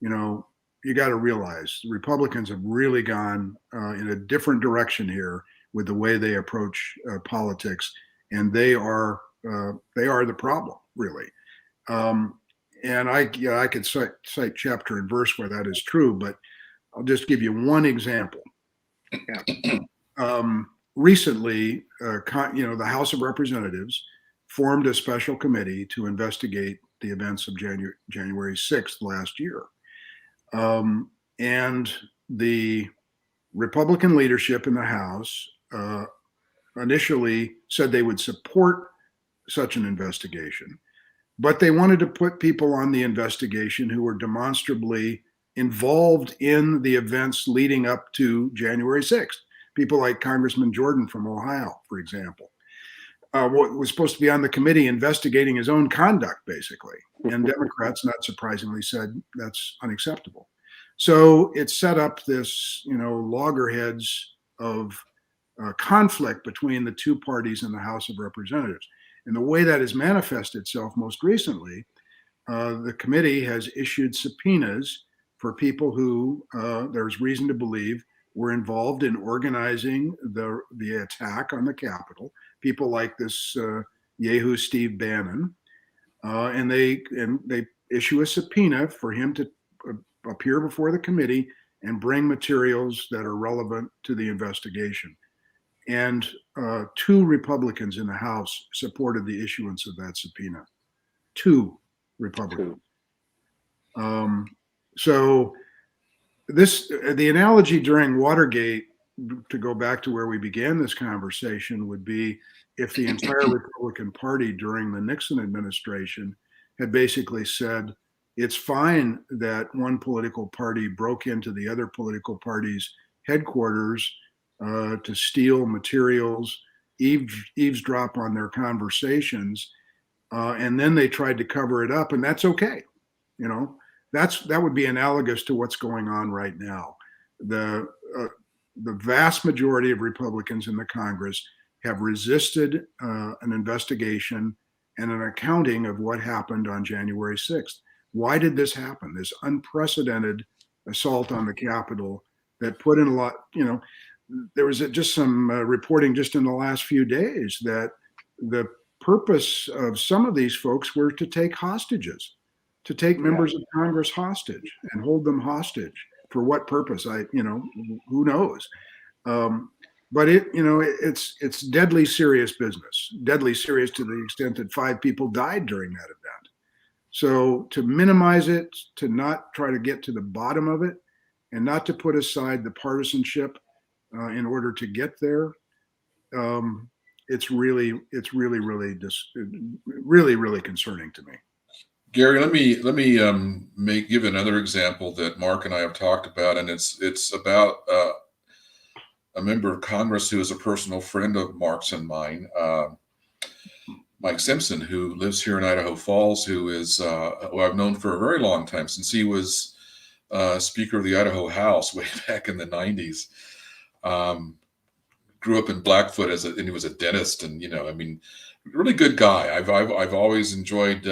you got to realize the Republicans have really gone in a different direction here with the way they approach politics, and they are the problem, really. And I could cite chapter and verse where that is true, but I'll just give you one example. Recently, the House of Representatives formed a special committee to investigate the events of January 6th last year. And the Republican leadership in the House initially said they would support such an investigation, but they wanted to put people on the investigation who were demonstrably involved in the events leading up to January 6th. People like Congressman Jordan from Ohio, for example, what was supposed to be on the committee investigating his own conduct, basically. And Democrats, not surprisingly, said that's unacceptable. So it set up this, loggerheads of conflict between the 2 parties in the House of Representatives. And the way that has manifested itself most recently, the committee has issued subpoenas for people who there's reason to believe were involved in organizing the attack on the Capitol. People like this Yahoo Steve Bannon, and they issue a subpoena for him to appear before the committee and bring materials that are relevant to the investigation. And 2 Republicans in the House supported the issuance of that subpoena. 2 Republicans. So the analogy during Watergate, to go back to where we began this conversation, would be if the entire Republican Party during the Nixon administration had basically said, it's fine that one political party broke into the other political party's headquarters to steal materials, eavesdrop on their conversations, and then they tried to cover it up, and that's okay. That would be analogous to what's going on right now. The vast majority of Republicans in the Congress have resisted an investigation and an accounting of what happened on January 6th. Why did this happen? This unprecedented assault on the Capitol that put in a lot, there was just some reporting just in the last few days that the purpose of some of these folks were to take hostages, to take members of Congress hostage and hold them hostage. For what purpose? Who knows? But it's deadly serious business, deadly serious to the extent that 5 people died during that event. So to minimize it, to not try to get to the bottom of it, and not to put aside the partisanship in order to get there, it's really concerning to me. Gary, let me give another example that Mark and I have talked about, and it's about a member of Congress who is a personal friend of Mark's and mine, Mike Simpson, who lives here in Idaho Falls, who is who I've known for a very long time, since he was Speaker of the Idaho House way back in the 90s. Grew up in Blackfoot and he was a dentist, and really good guy. I've always enjoyed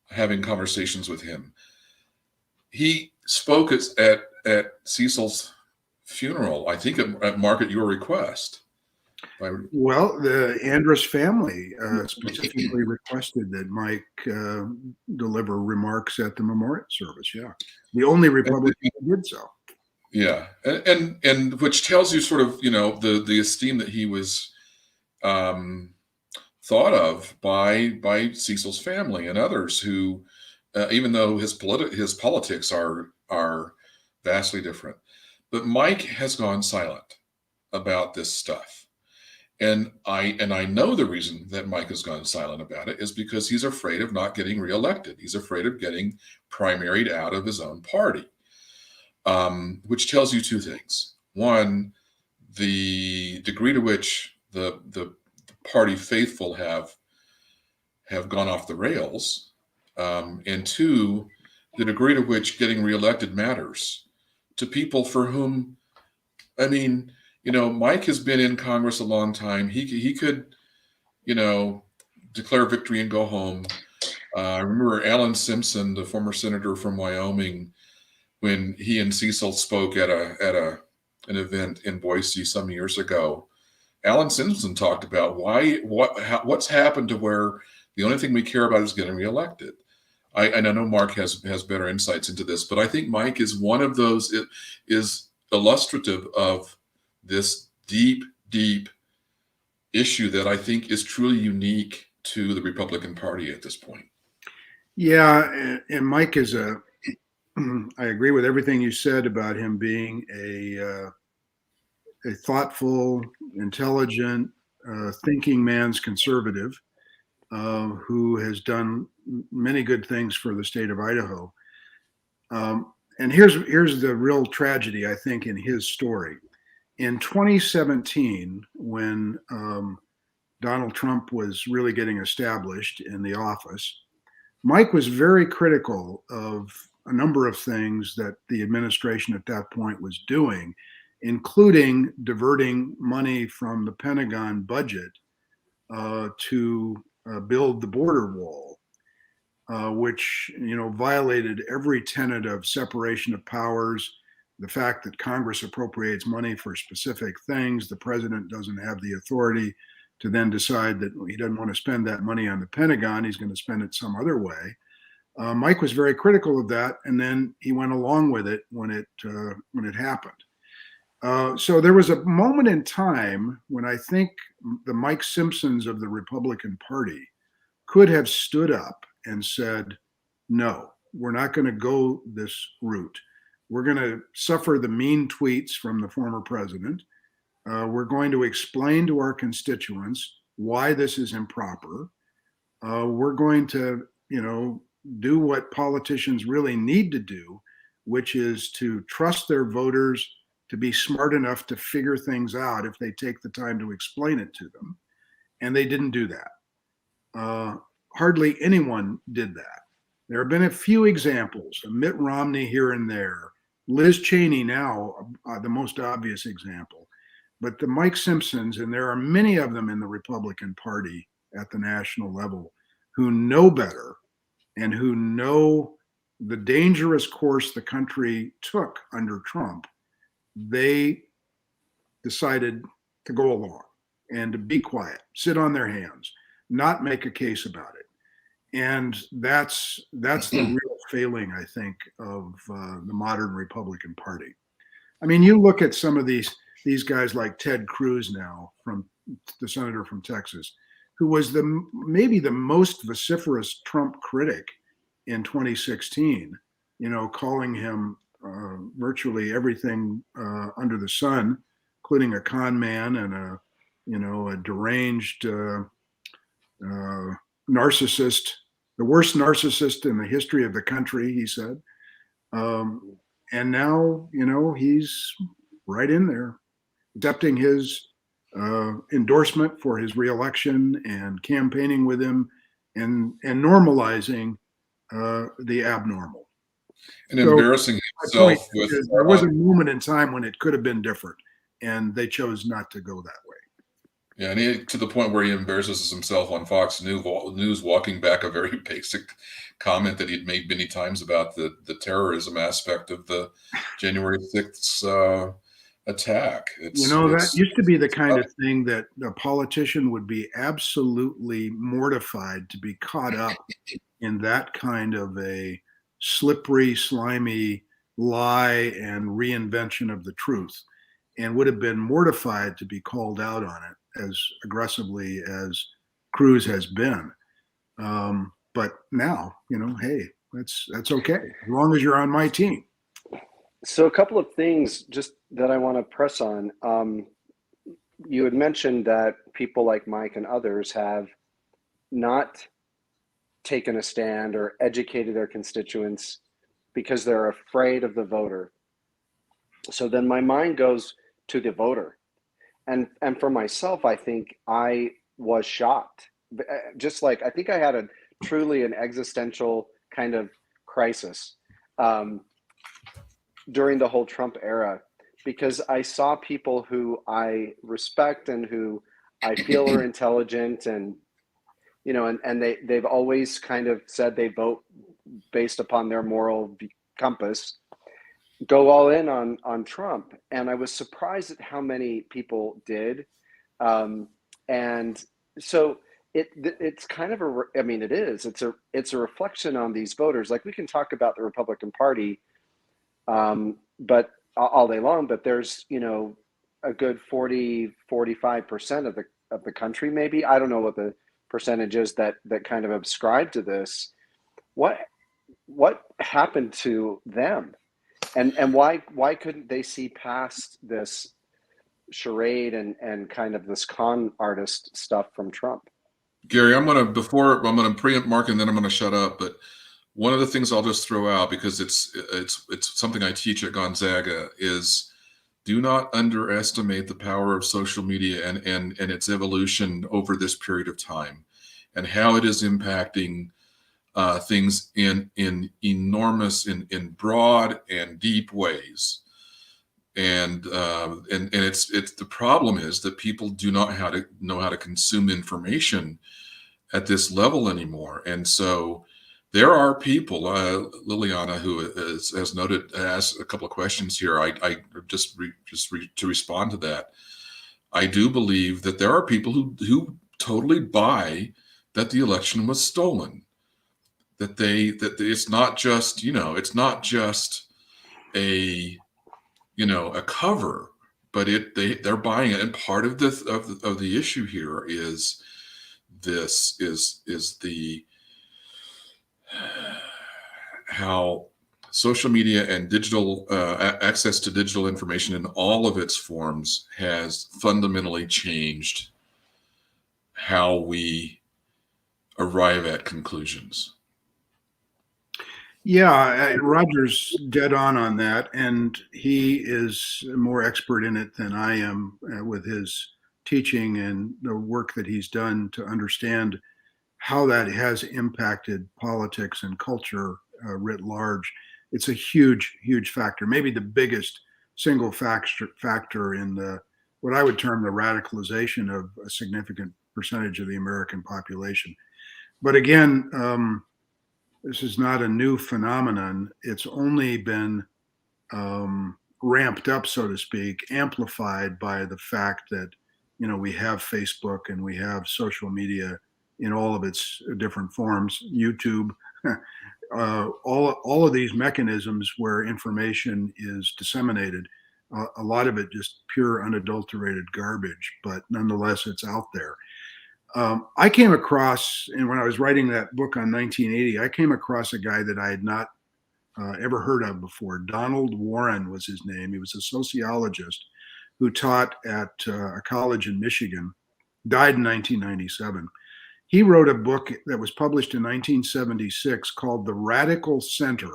having conversations with him. He spoke at Cecil's funeral, I think at Mark, at your request. Well, the Andrus family specifically requested that Mike deliver remarks at the memorial service. Yeah, the only Republican who did so. Yeah, and which tells you sort of the esteem that he was thought of by Cecil's family and others who, even though his politics are vastly different, but Mike has gone silent about this stuff. And I know the reason that Mike has gone silent about it is because he's afraid of not getting reelected. He's afraid of getting primaried out of his own party, which tells you 2 things. One, the degree to which the party faithful have gone off the rails, and 2, the degree to which getting reelected matters to people for whom, Mike has been in Congress a long time. He could, declare victory and go home. I remember Alan Simpson, the former senator from Wyoming, when he and Cecil spoke at an event in Boise some years ago. Alan Simpson talked about what's happened to where the only thing we care about is getting reelected. And I know Mark has better insights into this, but I think Mike is one of those. It is illustrative of this deep issue that I think is truly unique to the Republican Party at this point. Yeah, and Mike is I agree with everything you said about him being a thoughtful, intelligent, thinking man's conservative who has done many good things for the state of Idaho. And here's the real tragedy, I think, in his story. In 2017, when Donald Trump was really getting established in the office, Mike was very critical of a number of things that the administration at that point was doing, including diverting money from the Pentagon budget to build the border wall, which violated every tenet of separation of powers. The fact that Congress appropriates money for specific things, the president doesn't have the authority to then decide that he doesn't want to spend that money on the Pentagon. He's going to spend it some other way. Mike was very critical of that, and then he went along with it when it happened. So there was a moment in time when I think the Mike Simpsons of the Republican Party could have stood up and said, no, we're not going to go this route. We're going to suffer the mean tweets from the former president. We're going to explain to our constituents why this is improper. We're going to, do what politicians really need to do, which is to trust their voters to be smart enough to figure things out if they take the time to explain it to them. And they didn't do that. Hardly anyone did that. There have been a few examples, Mitt Romney here and there, Liz Cheney now, the most obvious example. But the Mike Simpsons, and there are many of them in the Republican Party at the national level, who know better and who know the dangerous course the country took under Trump, they decided to go along and to be quiet, sit on their hands, not make a case about it. And that's the real failing, I think, of the modern Republican Party. I mean, you look at some of these guys like Ted Cruz now, from the senator from Texas, who was maybe the most vociferous Trump critic in 2016, calling him virtually everything under the sun, including a con man and a deranged narcissist, the worst narcissist in the history of the country, he said. And now, he's right in there, accepting his endorsement for his reelection and campaigning with him and normalizing the abnormal. And embarrassing himself with. There was a moment in time when it could have been different, and they chose not to go that way. Yeah, and to the point where he embarrasses himself on Fox News, walking back a very basic comment that he'd made many times about the terrorism aspect of the January 6th attack. That used to be the kind of thing that a politician would be absolutely mortified to be caught up in that kind of a slippery, slimy lie and reinvention of the truth, and would have been mortified to be called out on it as aggressively as Cruz has been. But now, hey, that's okay, as long as you're on my team. So a couple of things just that I want to press on. You had mentioned that people like Mike and others have not taken a stand or educated their constituents because they're afraid of the voter. So then my mind goes to the voter. And for myself, I think I was shocked. Just like, I think I had truly an existential kind of crisis during the whole Trump era, because I saw people who I respect and who I feel are intelligent, and they've always kind of said they vote based upon their moral compass, go all in on Trump. And I was surprised at how many people did. And so it's kind of it's a reflection on these voters. Like, we can talk about the Republican Party, but all day long, but there's, a good 40-45% of the country, maybe, I don't know what the percentage is, that kind of subscribe to this. What happened to them? And why couldn't they see past this charade and kind of this con artist stuff from Trump? Gary, I'm going to preempt Mark, and then I'm going to shut up. But one of the things I'll just throw out, because it's something I teach at Gonzaga, is do not underestimate the power of social media and its evolution over this period of time, and how it is impacting things in enormous, in broad and deep ways. And it's the problem is that people do not know how to consume information at this level anymore. And so there are people, Liliana, who has noted, asked a couple of questions here. I to respond to that. I do believe that there are people who totally buy that the election was stolen. That it's not just, it's not just a, a cover, but they're buying it. And part of the issue here is the how social media and digital access to digital information in all of its forms has fundamentally changed how we arrive at conclusions. Yeah, Roger's dead on that, and he is more expert in it than I am with his teaching and the work that he's done to understand how that has impacted politics and culture writ large. It's a huge, huge factor, maybe the biggest single factor in what I would term the radicalization of a significant percentage of the American population. But again, this is not a new phenomenon. It's only been ramped up, so to speak, amplified by the fact that, we have Facebook and we have social media in all of its different forms, YouTube, all of these mechanisms where information is disseminated. A lot of it just pure unadulterated garbage, but nonetheless, it's out there. I came across, and when I was writing that book on 1980, I came across a guy that I had not ever heard of before. Donald Warren was his name. He was a sociologist who taught at a college in Michigan, died in 1997. He wrote a book that was published in 1976 called The Radical Center,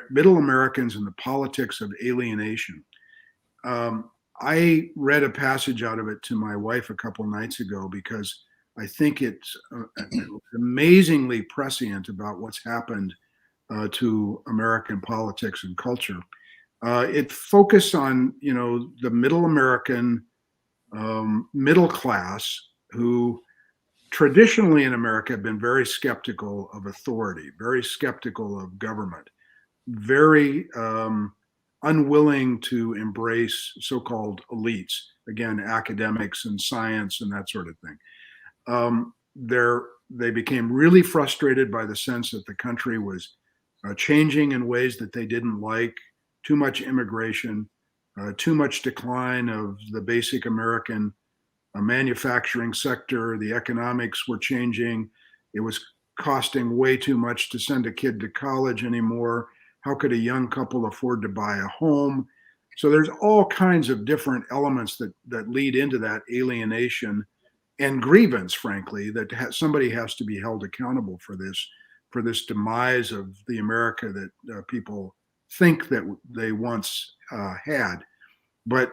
Middle Americans and the Politics of Alienation. I read a passage out of it to my wife a couple nights ago because I think it's amazingly prescient about what's happened to American politics and culture. It focused on, the middle American middle class who traditionally in America have been very skeptical of authority, very skeptical of government, very unwilling to embrace so-called elites, again, academics and science and that sort of thing. They became really frustrated by the sense that the country was changing in ways that they didn't like, too much immigration, too much decline of the basic American manufacturing sector. The economics were changing. It was costing way too much to send a kid to college anymore. How could a young couple afford to buy a home? So there's all kinds of different elements that lead into that alienation and grievance, frankly, that somebody has to be held accountable for this demise of the America that people think that they once had. But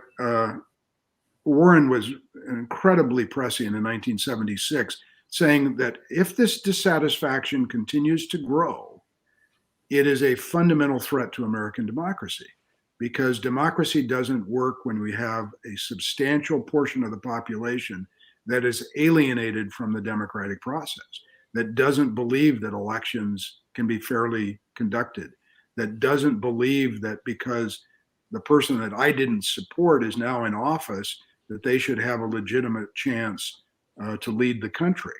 Warren was incredibly prescient in 1976, saying that if this dissatisfaction continues to grow, it is a fundamental threat to American democracy, because democracy doesn't work when we have a substantial portion of the population that is alienated from the democratic process, that doesn't believe that elections can be fairly conducted, that doesn't believe that because the person that I didn't support is now in office, that they should have a legitimate chance to lead the country.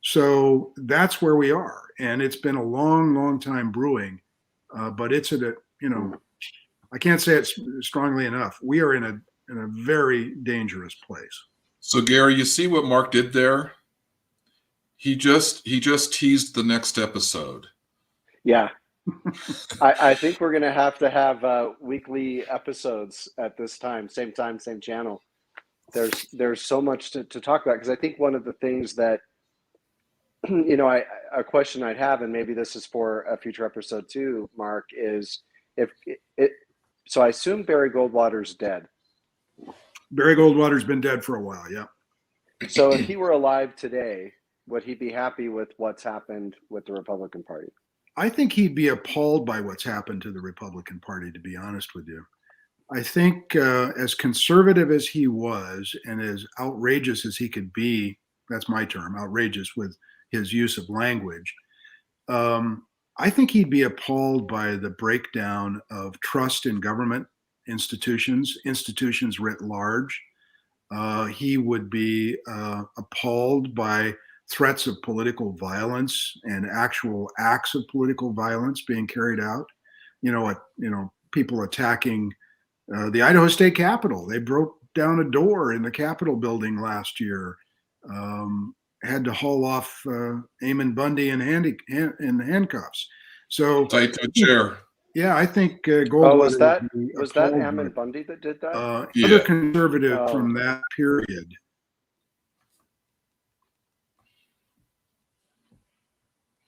So that's where we are. And it's been a long, long time brewing, but it's at a, I can't say it strongly enough. We are in a very dangerous place. So Gary, you see what Mark did there? He just teased the next episode. Yeah. I think we're going to have weekly episodes at this time, same channel. There's so much to talk about, because I think one of the things that, a question I'd have, and maybe this is for a future episode too, Mark, is so I assume Barry Goldwater's dead. Barry Goldwater's been dead for a while, yeah. So if he were alive today, would he be happy with what's happened with the Republican Party? I think he'd be appalled by what's happened to the Republican Party, to be honest with you. I think as conservative as he was and as outrageous as he could be, that's my term, outrageous with his use of language, I think he'd be appalled by the breakdown of trust in government institutions writ large. He would be appalled by threats of political violence and actual acts of political violence being carried out. People attacking the Idaho State Capitol. They broke down a door in the Capitol building last year. Had to haul off Eamon Bundy in handcuffs. So Tight to a chair. yeah, I think Oh, Goldwater was that Ammon Bundy that did that? Other conservative Oh. from that period.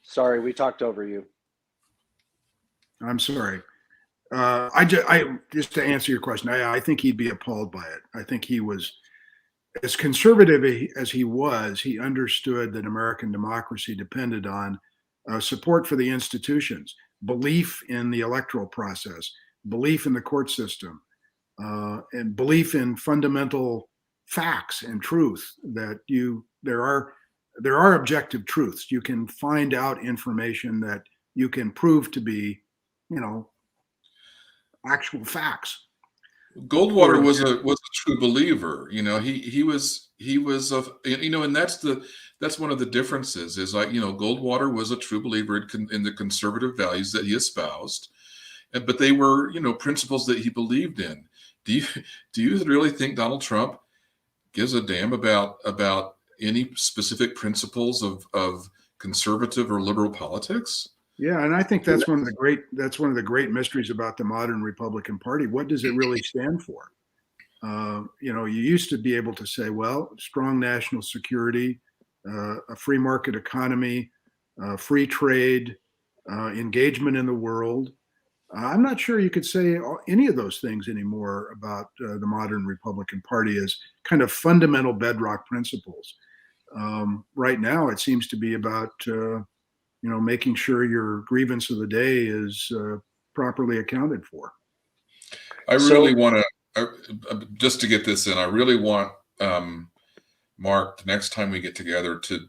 Sorry, we talked over you. I'm sorry. Just to answer your question, I think he'd be appalled by it. I think he was, as conservative as he was, he understood that American democracy depended on support for the institutions, belief in the electoral process, belief in the court system, and belief in fundamental facts and truth. That there are objective truths. You can find out information that you can prove to be, actual facts. Goldwater was a true believer. He was and that's one of the differences is Goldwater was a true believer in the conservative values that he espoused, but they were principles that he believed in. Do you really think Donald Trump gives a damn about any specific principles of conservative or liberal politics? Yeah, and I think that's one of the great mysteries about the modern Republican Party. What does it really stand for? You used to be able to say, well, strong national security, a free market economy, free trade, engagement in the world. I'm not sure you could say any of those things anymore about the modern Republican Party as kind of fundamental bedrock principles. Right now, it seems to be about making sure your grievance of the day is properly accounted for. I really want to, just to get this in, I really want Mark, the next time we get together, to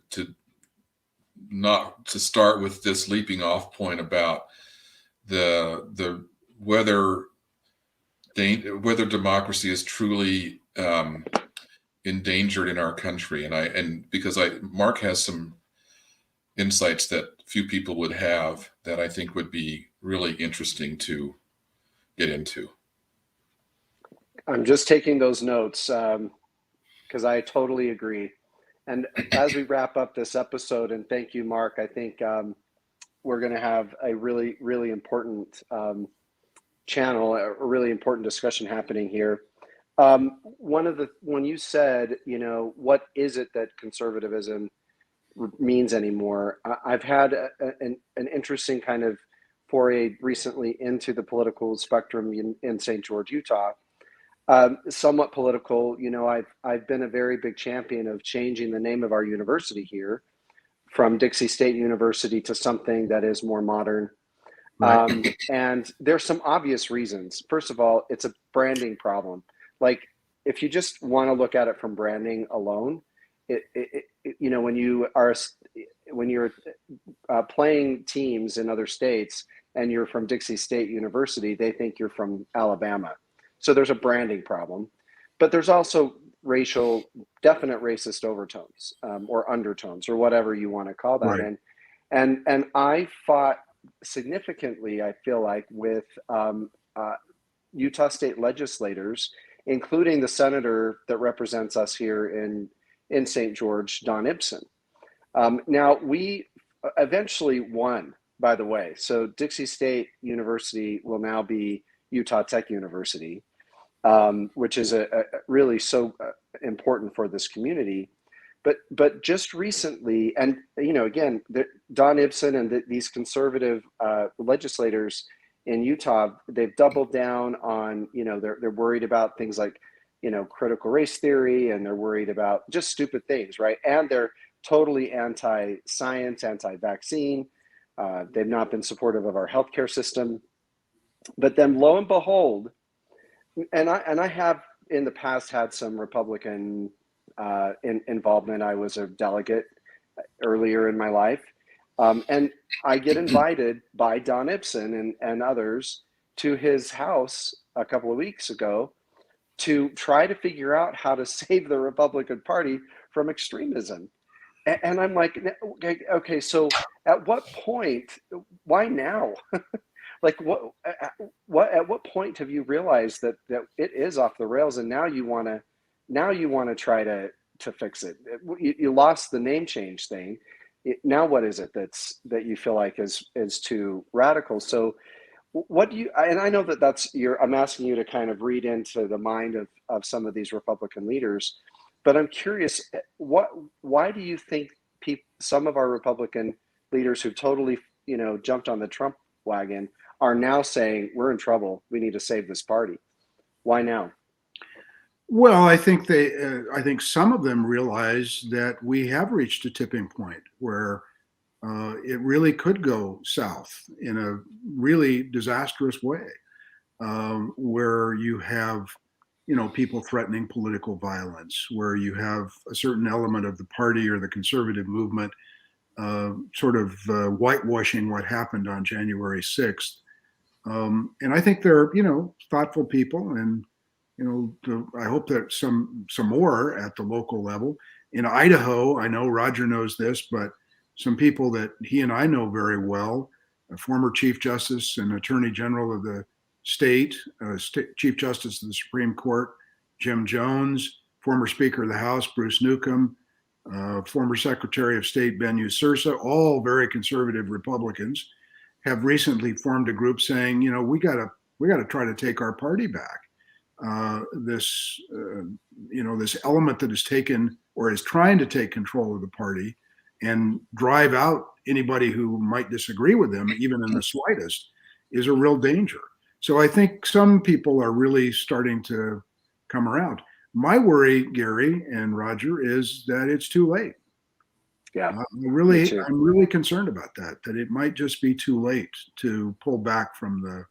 not to start with this leaping off point about the whether democracy is truly endangered in our country, and because Mark has some insights that few people would have that I think would be really interesting to get into. I'm just taking those notes because I totally agree. And as we wrap up this episode, and thank you, Mark, I think we're going to have a really, really important channel, a really important discussion happening here. When you said, what is it that conservatism means anymore? I've had an interesting kind of foray recently into the political spectrum in St. George, Utah. Somewhat political, I've been a very big champion of changing the name of our university here from Boise State University to something that is more modern. Right. And there's some obvious reasons. First of all, it's a branding problem. Like, if you just want to look at it from branding alone, when you're playing teams in other states and you're from Boise State University, they think you're from Alabama. So there's a branding problem, but there's also definite racist overtones or undertones or whatever you want to call that. Right. And I fought significantly, I feel like, with Utah state legislators, including the senator that represents us here in St. George, Don Ibsen. Now, we eventually won, by the way. So Boise State University will now be Utah Tech University, which is a really so important for this community. But just recently, and again, Don Ibsen and these conservative legislators in Utah, they've doubled down on, they're worried about things like, critical race theory, and they're worried about just stupid things, right? And they're totally anti-science, anti-vaccine. They've not been supportive of our healthcare system. But then, lo and behold, and I have in the past had some Republican involvement. I was a delegate earlier in my life, and I get invited by Don Ibsen and others to his house a couple of weeks ago to try to figure out how to save the Republican Party from extremism. And I'm like, okay, so at what point, why now? Like at what point have you realized that it is off the rails, and now you want to try to fix it? You lost the name change thing. Now what is it that you feel like is too radical? So what do you, and I know I'm asking you to kind of read into the mind of some of these Republican leaders, but I'm curious, why do you think some of our Republican leaders who totally, jumped on the Trump wagon are now saying we're in trouble, we need to save this party? Why now? Well, I think I think some of them realize that we have reached a tipping point where it really could go south in a really disastrous way, where you have, people threatening political violence, where you have a certain element of the party or the conservative movement sort of whitewashing what happened on January 6th. And I think they're, thoughtful people, and I hope that some more at the local level. In Idaho, I know Roger knows this, but some people that he and I know very well, a former Chief Justice and Attorney General of the state, Chief Justice of the Supreme Court, Jim Jones, former Speaker of the House, Bruce Newcomb, former Secretary of State, Ben Usursa, all very conservative Republicans, have recently formed a group saying, we got to try to take our party back. This element that has taken or is trying to take control of the party and drive out anybody who might disagree with them, even in the slightest, is a real danger. So I think some people are really starting to come around. My worry, Gary and Roger, is that it's too late. Yeah, I'm really concerned about that it might just be too late to pull back from the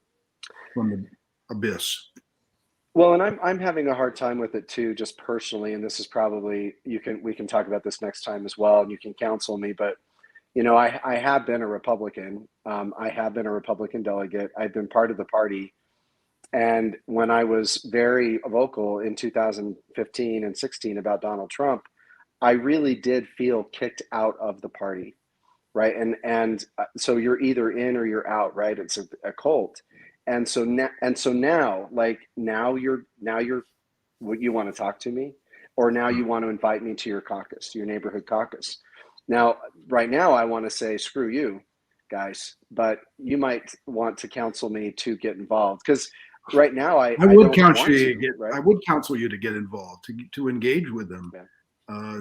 abyss. Well, and I'm having a hard time with it too, just personally. And this is probably, we can talk about this next time as well, and you can counsel me. But I have been a Republican. I have been a Republican delegate. I've been part of the party. And when I was very vocal in 2015 and 16 about Donald Trump, I really did feel kicked out of the party, right? And so you're either in or you're out, right? It's a cult. And so now, like now you're what, you want to talk to me, or now you want to invite me to your caucus, your neighborhood caucus. Now, right now, I want to say screw you, guys, but you might want to counsel me to get involved, because right now I would counsel you. Right? I would counsel you to get involved, to engage with them,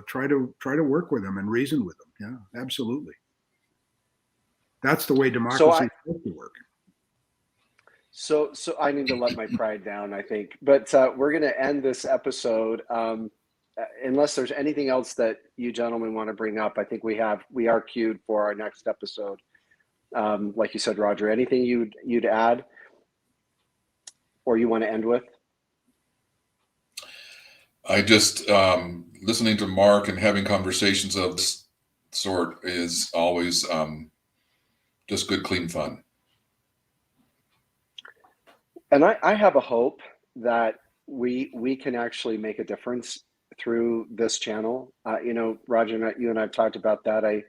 try to work with them and reason with them. Yeah, absolutely. That's the way democracy is supposed to work. So I need to let my pride down, I think. But we're going to end this episode. Unless there's anything else that you gentlemen want to bring up, I think we are queued for our next episode. Like you said, Roger, anything you'd add or you want to end with? I just, listening to Mark and having conversations of this sort is always just good, clean fun. And I have a hope that we can actually make a difference through this channel. Roger, you and I have talked about that. I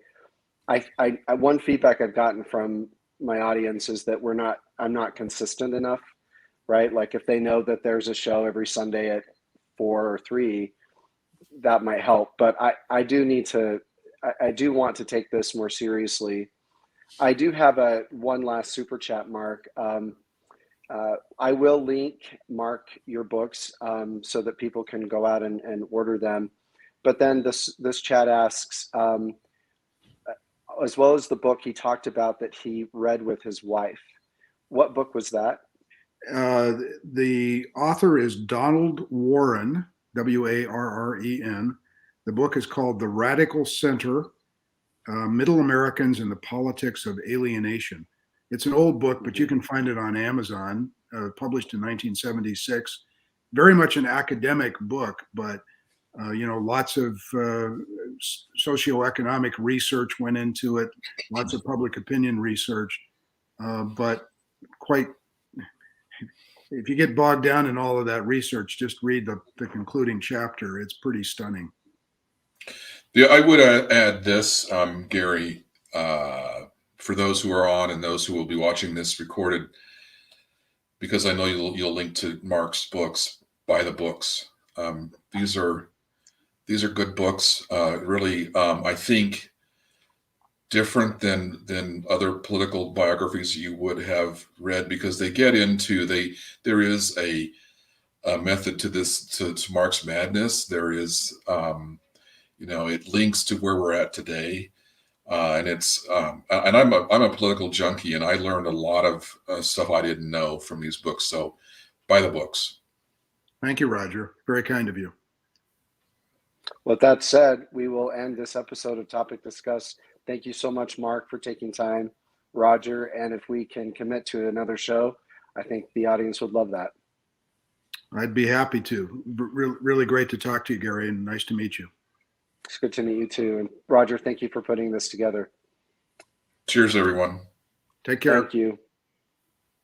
one feedback I've gotten from my audience is that I'm not consistent enough, right? Like if they know that there's a show every Sunday at 4 or 3, that might help. But I do want to take this more seriously. I do have one last super chat, Mark. I will link, Mark, your books so that people can go out and order them. But then this chat asks, as well as the book he talked about that he read with his wife. What book was that? The author is Donald Warren, Warren. The book is called The Radical Center, Middle Americans and the Politics of Alienation. It's an old book, but you can find it on Amazon, published in 1976. Very much an academic book, but lots of socioeconomic research went into it, lots of public opinion research, but quite if you get bogged down in all of that research, just read the concluding chapter. It's pretty stunning. Yeah, I would add this, Gary, for those who are on and those who will be watching this recorded, because I know you'll link to Marc's books. Buy the books. These are good books. Really, I think different than other political biographies you would have read, because they get into there is a method to this, to Marc's madness. There is it links to where we're at today, and it's and I'm a political junkie, and I learned a lot of stuff I didn't know from these books. So buy the books. Thank you, Roger. Very kind of you. With that said, we will end this episode of Topic Discuss. Thank you so much, Marc, for taking time, Roger, and if we can commit to another show, I think the audience would love that. I'd be happy to. Really great to talk to you, Gary, and nice to meet you. It's good to meet you too. And Roger, thank you for putting this together. Cheers, everyone. Take care. Thank you.